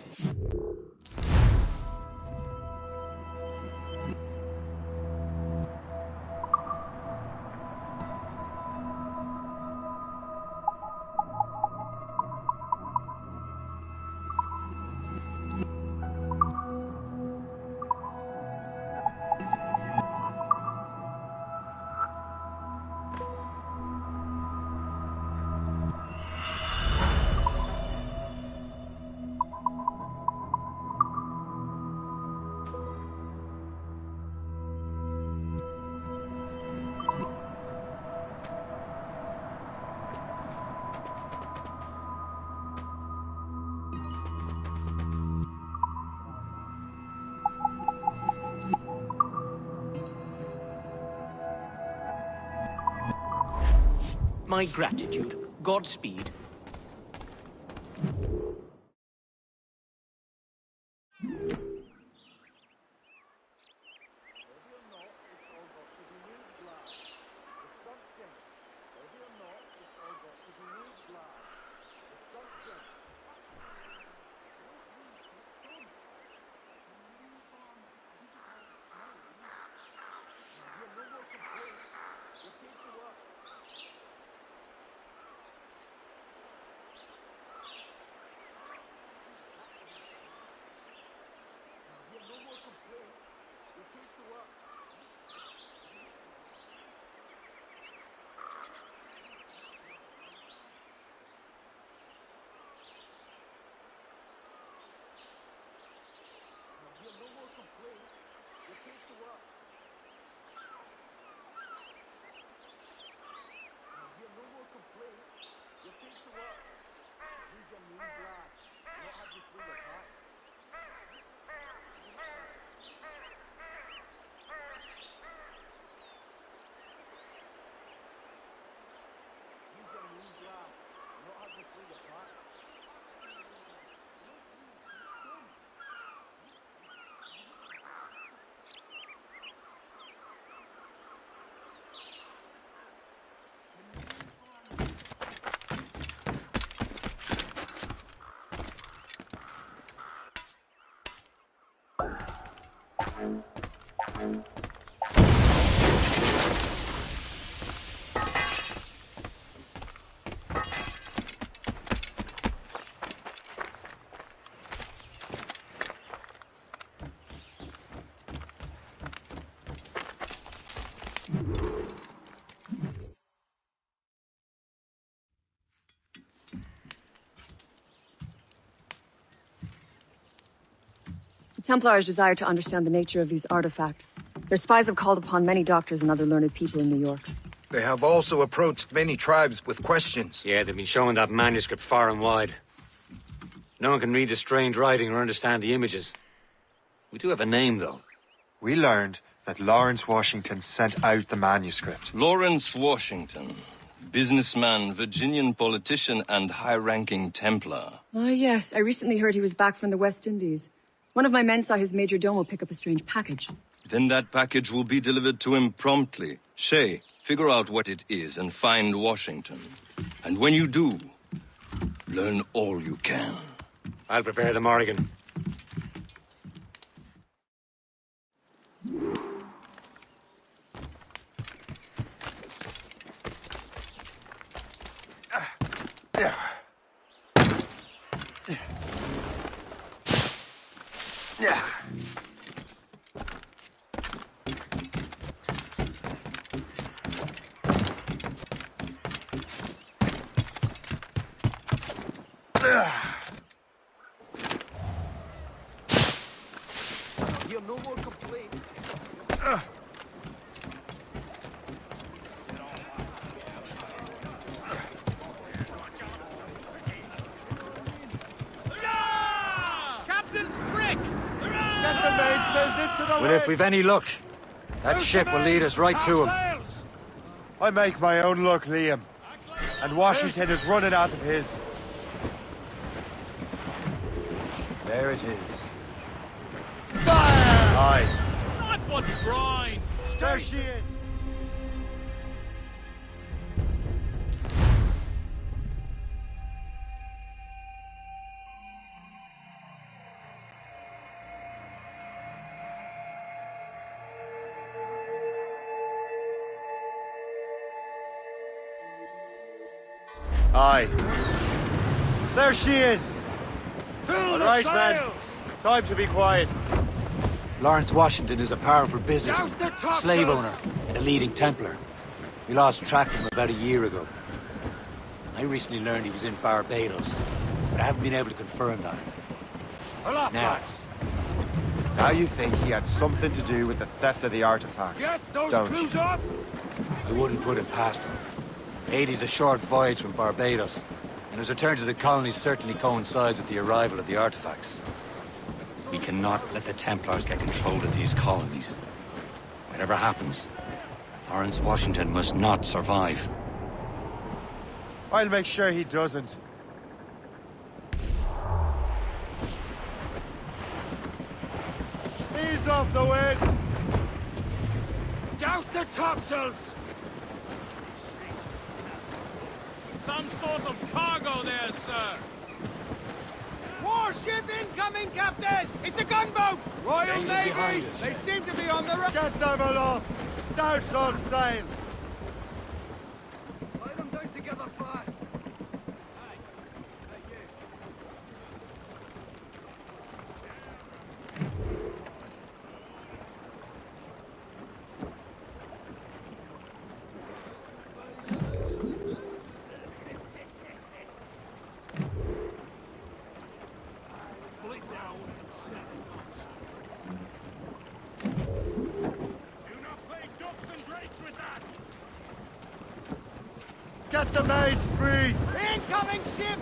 My gratitude. Godspeed. The Templars desire to understand the nature of these artifacts. Their spies have called upon many doctors and other learned people in New York. They have also approached many tribes with questions. Yeah, they've been showing that manuscript far and wide. No one can read the strange writing or understand the images. We do have a name, though. We learned that Lawrence Washington sent out the manuscript. Lawrence Washington. Businessman, Virginian politician, and high-ranking Templar. Ah, yes. I recently heard he was back from the West Indies. One of my men saw his major domo pick up a strange package. Then that package will be delivered to him promptly. Shay, figure out what it is and find Washington. And when you do, learn all you can. I'll prepare the Morrigan. No more complaints. Captain's trick! Get the mainsails into the Well, wind! if we've any luck, that ship will lead us right to him. I make my own luck, Liam. And Washington is running out of his. There it is. Fire! Aye. Not but brine! There she is! Aye. There she is! All right, men. Time to be quiet. Lawrence Washington is a powerful businessman, slave owner, and a leading Templar. We lost track of him about a year ago. I recently learned he was in Barbados, but I haven't been able to confirm that. Now you think he had something to do with the theft of the artifacts, don't you? I wouldn't put it past him. Haiti's a short voyage from Barbados, and his return to the colonies certainly coincides with the arrival of the artifacts. We cannot let the Templars get control of these colonies. Whatever happens, Lawrence Washington must not survive. I'll make sure he doesn't. Ease off the wind! Douse the topsails! Some sort of cargo there, sir. Warship incoming, Captain! It's a gunboat! Royal Navy! They seem to be on the road! Get them aloft! Douse on sail! Lay them down together fast! Get the mains free! Incoming ship!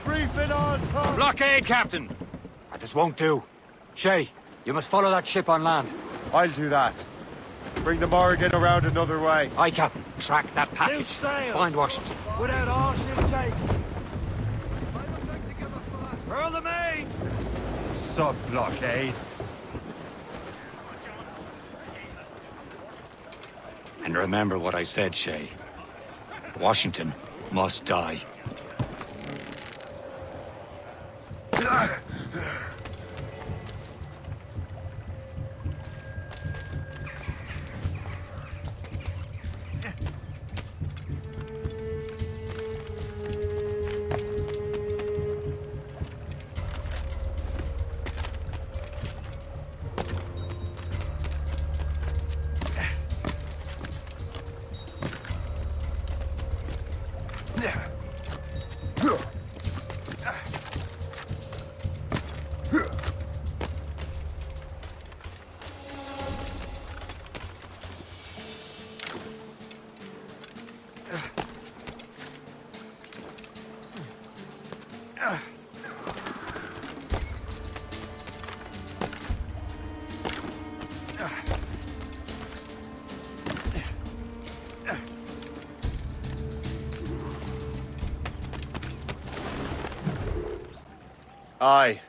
Brief it on, Tom! Blockade, Captain! This won't do. Shay, you must follow that ship on land. I'll do that. Bring the Morrigan around another way. Aye, Captain. Track that package. Loose sail. Find Washington. Without all she'll take. Furl the main! Sub-blockade. And remember what I said, Shay. Washington must die. Aye.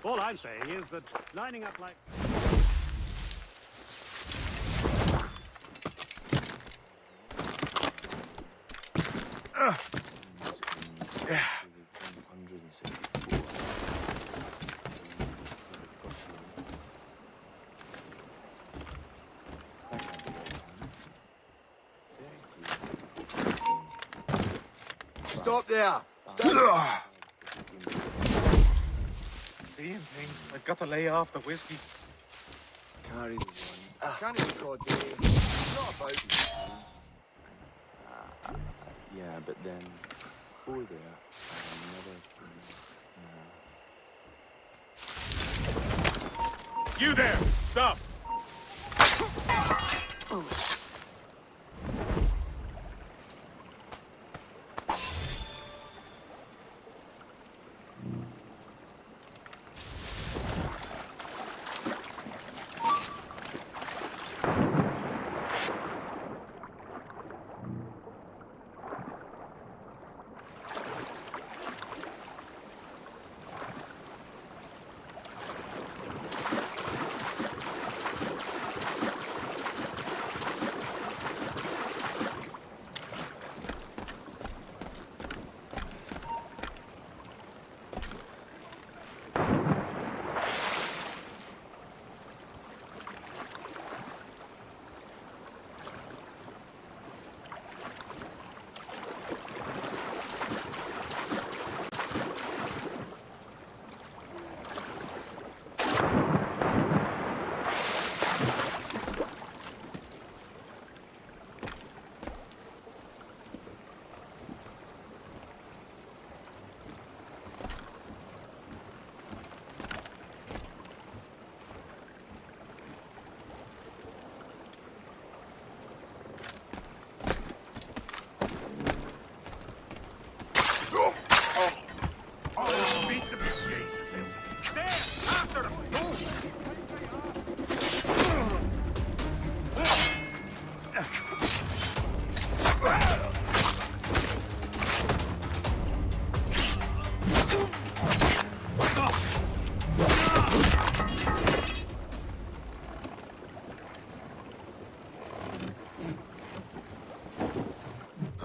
All I'm saying is that lining up like... Stop there! Stop! Seeing things. I've got to lay off the whiskey. Carry the one. Can't even God day. Not about. Yeah, but then before there, another. You there! Stop!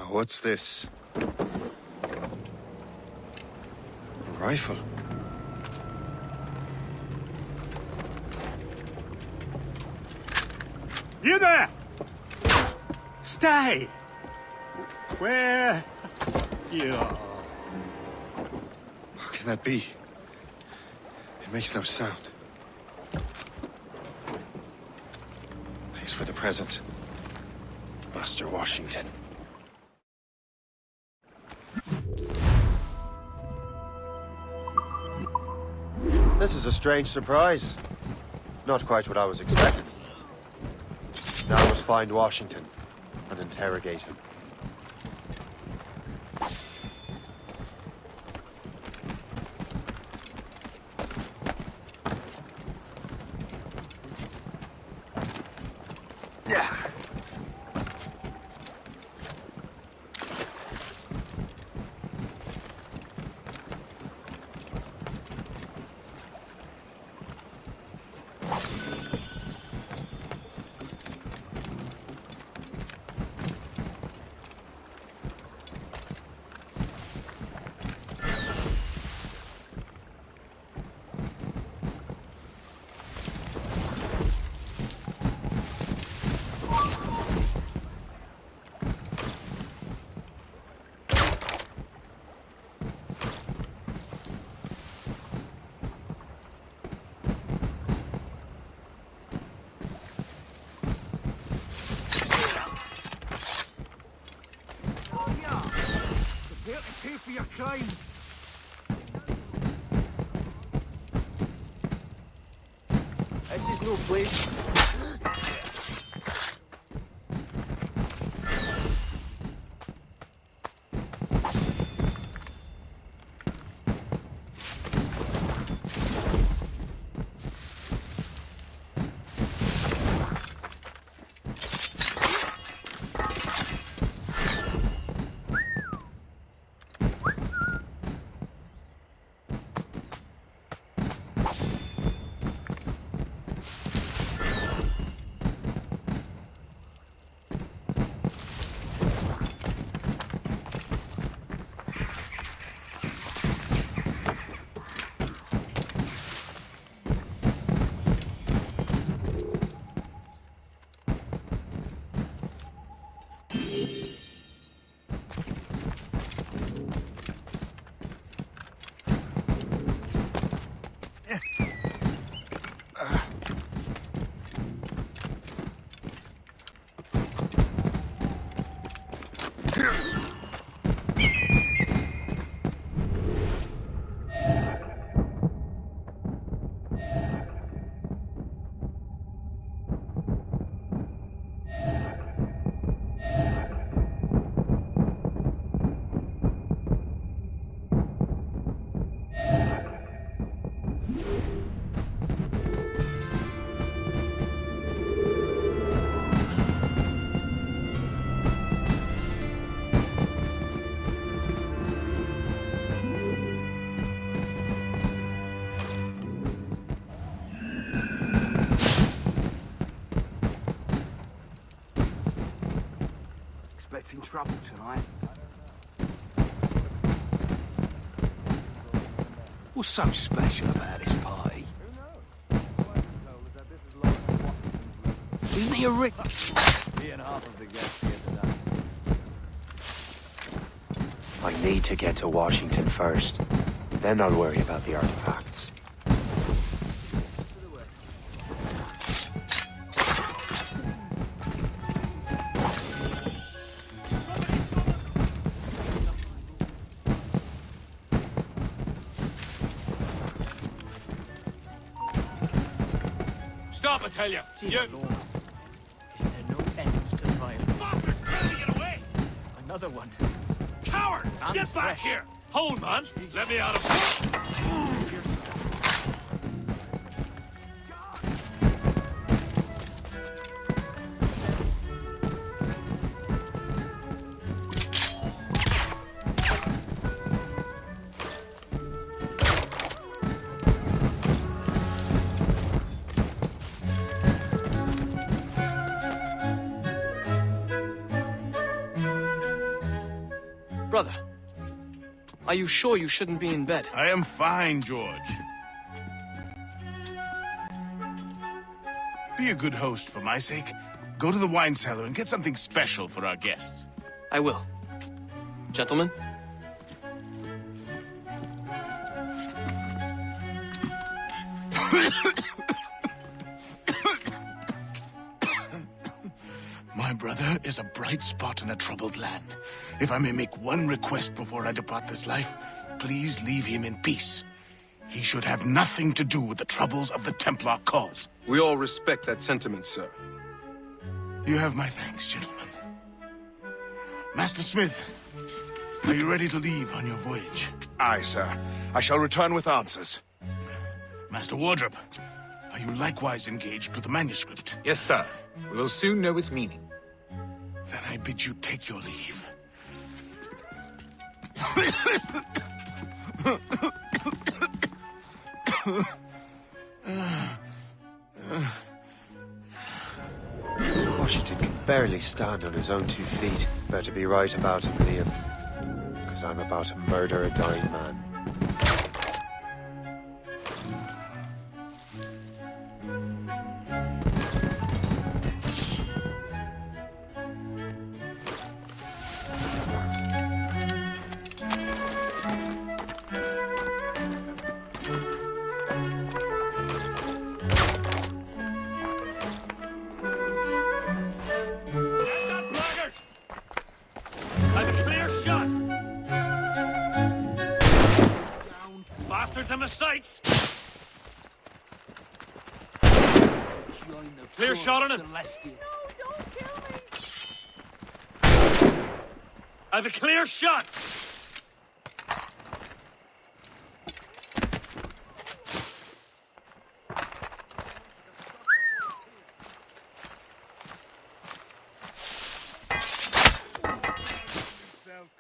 What's this? A rifle. You there! Stay! Where you are? How can that be? It makes no sound. Thanks for the present, Master Washington. This is a strange surprise. Not quite what I was expecting. Now I must find Washington and interrogate him. for your crimes. This is no place. Expecting trouble tonight. What's so special about this party? Isn't he a Rick? He and half of the guests here today. I need to get to Washington first. Then I'll worry about the artifacts. Stop, I tell you! You... Is there no end to violence? Bastards! Trying to get away! Another one. Coward! I'm Get back fresh. here! Hold, man! Let me out of... Brother, are you sure you shouldn't be in bed? I am fine, George. Be a good host for my sake. Go to the wine cellar and get something special for our guests. I will. Gentlemen? My brother is a bright spot in a troubled land. If I may make one request before I depart this life, please leave him in peace. He should have nothing to do with the troubles of the Templar cause. We all respect that sentiment, sir. You have my thanks, gentlemen. Master Smith, are you ready to leave on your voyage? Aye, sir. I shall return with answers. Master Wardrop, are you likewise engaged with the manuscript? Yes, sir. We will soon know its meaning. Then I bid you take your leave. Washington can barely stand on his own 2 feet. Better be right about him, Liam. Because I'm about to murder a dying man. Eyes on the sights! Clear shot on him! I have a clear shot!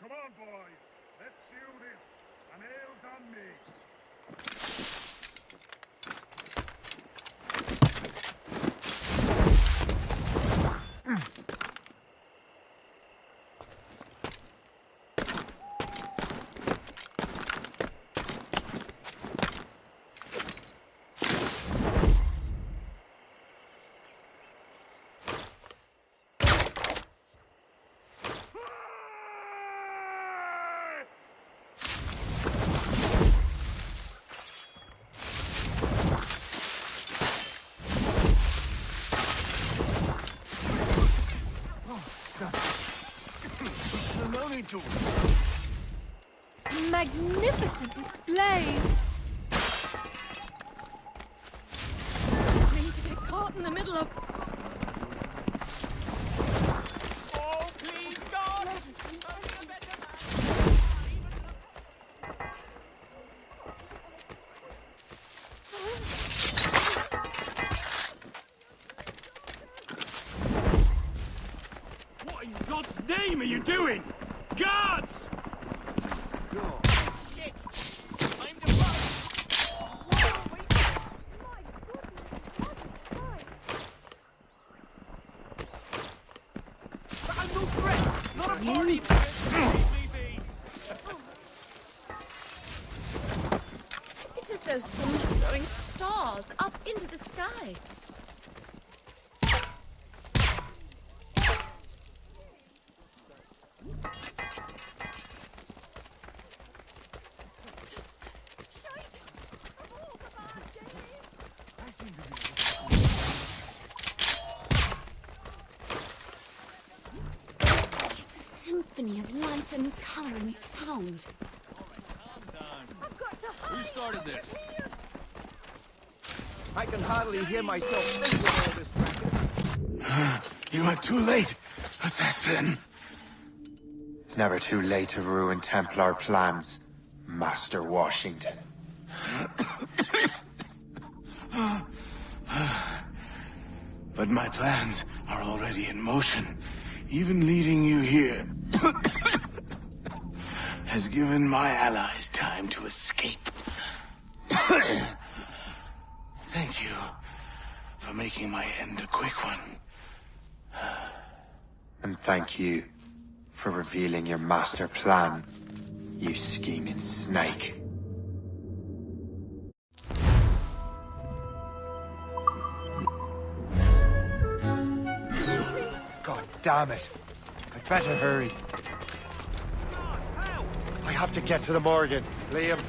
Come on, boys. Let's do this. An ale's on me. Magnificent display! Need to get caught in the middle of... Oh, please, God! What in God's name are you doing? Guards! Shit! I'm the But I'm no threat! Not a party! It's as though someone's throwing stars up into the sky. Symphony of light and color and sound. Who started this? I can hardly hear myself think with all this racket. You are too late, assassin. It's never too late to ruin Templar plans, Master Washington. But my plans are already in motion. Even leading you here has given my allies time to escape. Thank you for making my end a quick one. And thank you for revealing your master plan, you scheming snake. God damn it. I'd better hurry. I have to get to the Morgan. Liam,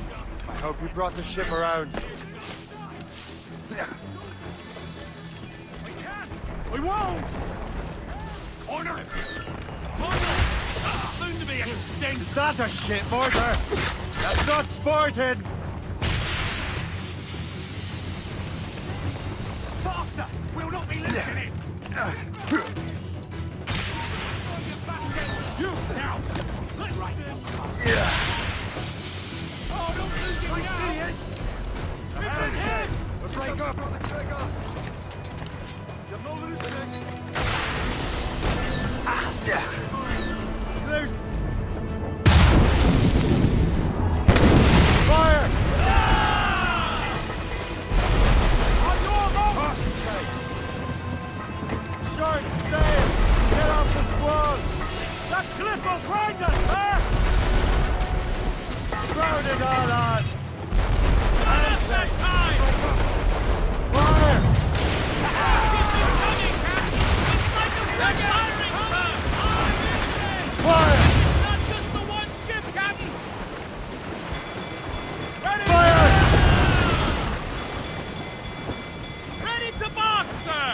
I hope you brought the ship around. We won't! Order! Soon to be extinct! Is that a shit mortar? That's not sporting! Faster! We'll not be losing it! You now! Right. Oh, don't lose it now! It's in him! Break up! On the trigger! You're not losing it! There's... Fire! On your mark! Concentrate! Short sail! Get off the squall! That cliff will grind us, sir! Crowd it all on! That's that time! Fire! They're firing, sir! Fire! Not just the one ship, Captain! Ready! Fire! Ready to box, sir!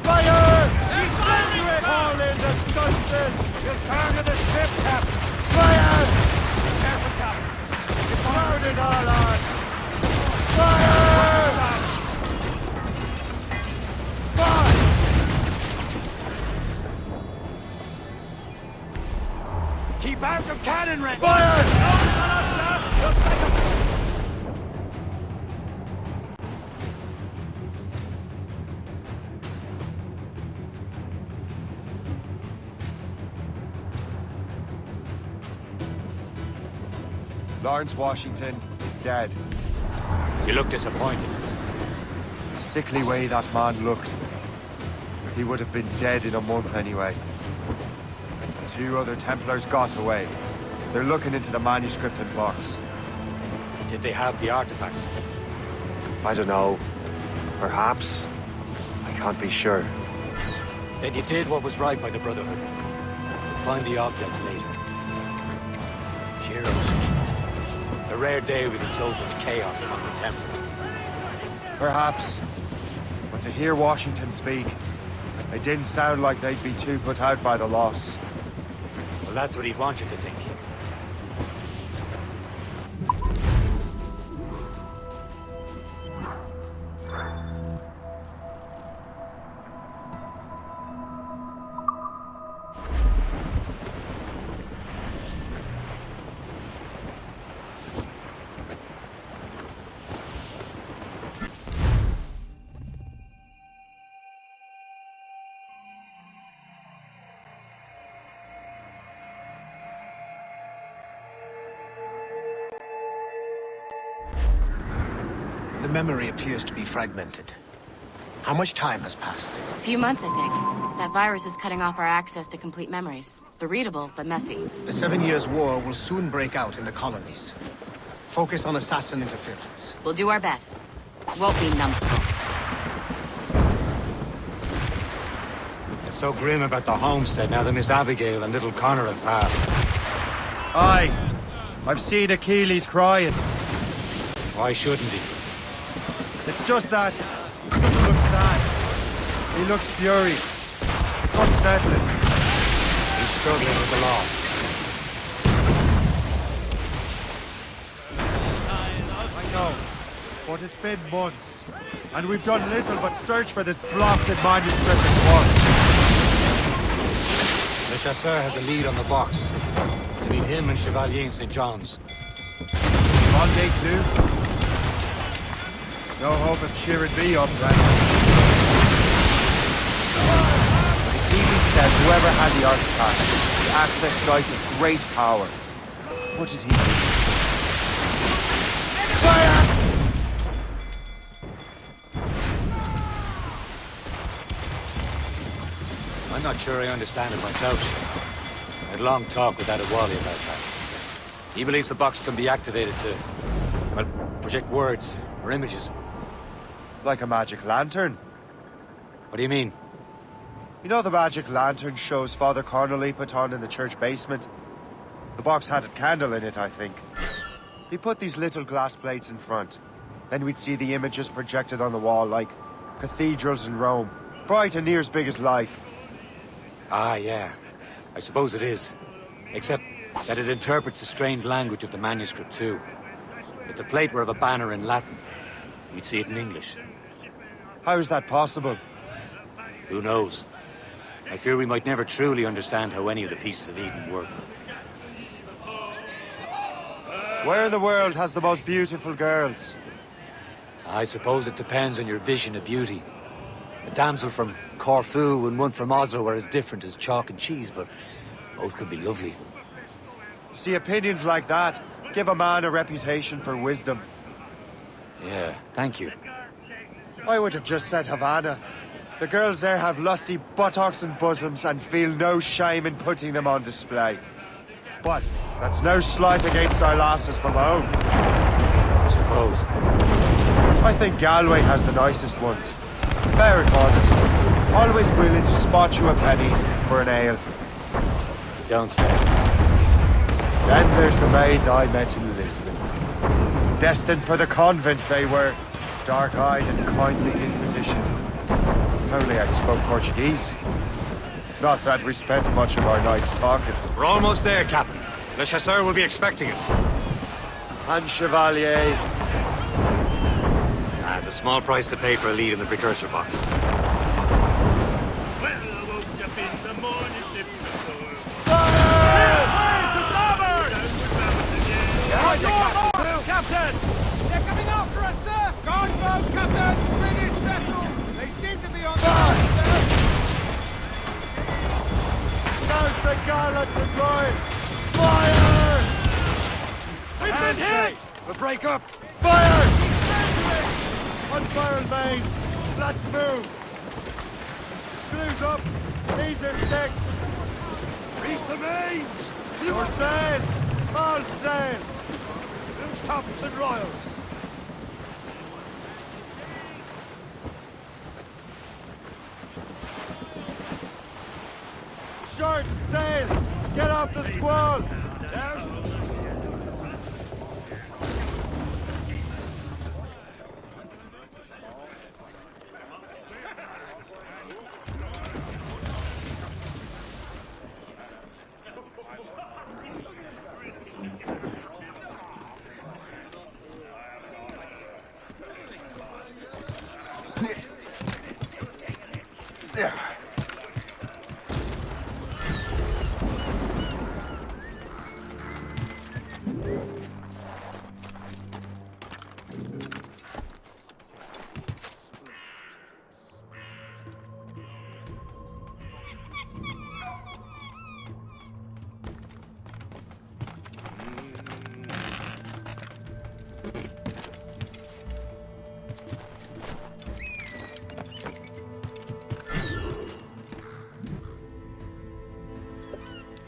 Fire! She's firing, sir! All in the stunsail! You'll turn to the ship, Captain. Fire! Careful, Captain. Get behind Keep out of cannon range! Fire! Looks like a... Lawrence Washington is dead. You look disappointed. The sickly way that man looked. He would have been dead in a month anyway. 2 other Templars got away. They're looking into the manuscript and box. Did they have the artifacts? I don't know. Perhaps. I can't be sure. Then you did what was right by the Brotherhood. We'll find the object later. Heroes. It's a rare day we can sow such chaos among the Templars. Perhaps. But to hear Washington speak, it didn't sound like they'd be too put out by the loss. Well, that's what he'd want you to think. The memory appears to be fragmented. How much time has passed? A few months, I think. That virus is cutting off our access to complete memories. They're readable, but messy. The 7 Years' War will soon break out in the colonies. Focus on assassin interference. We'll do our best. Won't be numbskull. It's so grim about the homestead now that Miss Abigail and little Connor have passed. Aye. I've seen Achilles crying. Why shouldn't he? It's just that he doesn't look sad. He looks furious. It's unsettling. He's struggling with the law. I know, but it's been months, and we've done little but search for this blasted manuscript in one. Le Chasseur has a lead on the box. You need him and Chevalier in St. John's. On day 2? No hope of cheering me up, then. He said whoever had the artifact could access sites of great power. What does he do? Fire! I'm not sure I understand it myself. I had a long talk with Adewale about that. He believes the box can be activated to, well, project words or images. Like a magic lantern. What do you mean? You know the magic lantern shows Father Connolly put on in the church basement? The box had a candle in it, I think. He put these little glass plates in front. Then we'd see the images projected on the wall like cathedrals in Rome. Bright and near as big as life. Ah, yeah. I suppose it is. Except that it interprets the strained language of the manuscript, too. If the plate were of a banner in Latin, we'd see it in English. How is that possible? Who knows? I fear we might never truly understand how any of the pieces of Eden work. Where in the world has the most beautiful girls? I suppose it depends on your vision of beauty. A damsel from Corfu and one from Oslo are as different as chalk and cheese, but both could be lovely. See, opinions like that give a man a reputation for wisdom. Yeah, thank you. I would have just said Havana. The girls there have lusty buttocks and bosoms and feel no shame in putting them on display. But that's no slight against our lasses from home. I suppose. I think Galway has the nicest ones. Fair and modest. Always willing to spot you a penny for an ale. You don't say. Then there's the maids I met in Lisbon. Destined for the convent they were. Dark-eyed and kindly dispositioned. If only I'd spoke Portuguese. Not that we spent much of our nights talking. We're almost there, Captain. Le Chasseur will be expecting us. And Chevalier. It's a small price to pay for a lead in the precursor box. Well, I woke up in the morning, flipped the door. Fire! Captain! They're coming after us, sir! Gunboat, Captain! British vessels! They seem to be on the run, sir! Now's the gallants and boys! Fire! We've been hit! We'll break up! Fire! Unfurled mains! Let's move! Blues up! These are sticks! Reef the mains! More sail! All sail! Loose tops and royals! Short sail! Get off the squall!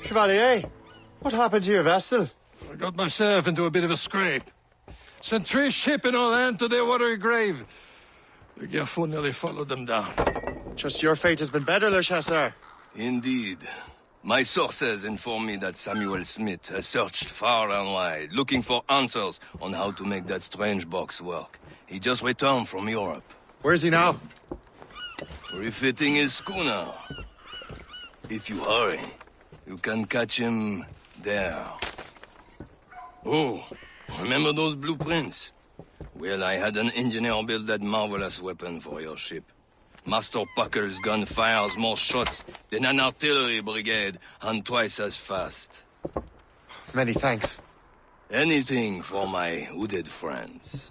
Chevalier, what happened to your vessel? I got myself into a bit of a scrape. Sent 3 ships in our land to their watery grave. The Gerfaut nearly followed them down. Just your fate has been better, Le Chasseur. Indeed. My sources inform me that Samuel Smith has searched far and wide, looking for answers on how to make that strange box work. He just returned from Europe. Where's he now? Refitting his schooner. If you hurry, you can catch him there. Oh, remember those blueprints? Well, I had an engineer build that marvelous weapon for your ship. Master Puckle's gun fires more shots than an artillery brigade, and twice as fast. Many thanks. Anything for my hooded friends.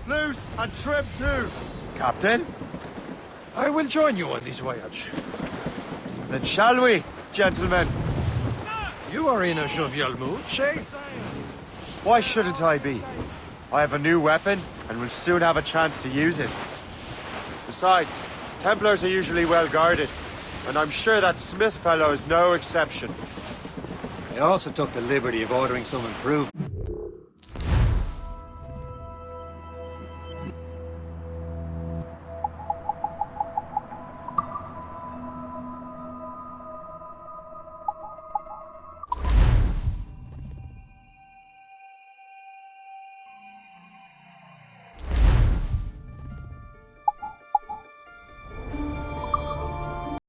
Loose and trim too, Captain. I will join you on this voyage. Then shall we, gentlemen? You are in a jovial mood, Shay? Why shouldn't I be? I have a new weapon, and will soon have a chance to use it. Besides, Templars are usually well guarded, and I'm sure that Smith fellow is no exception. I also took the liberty of ordering some improvements.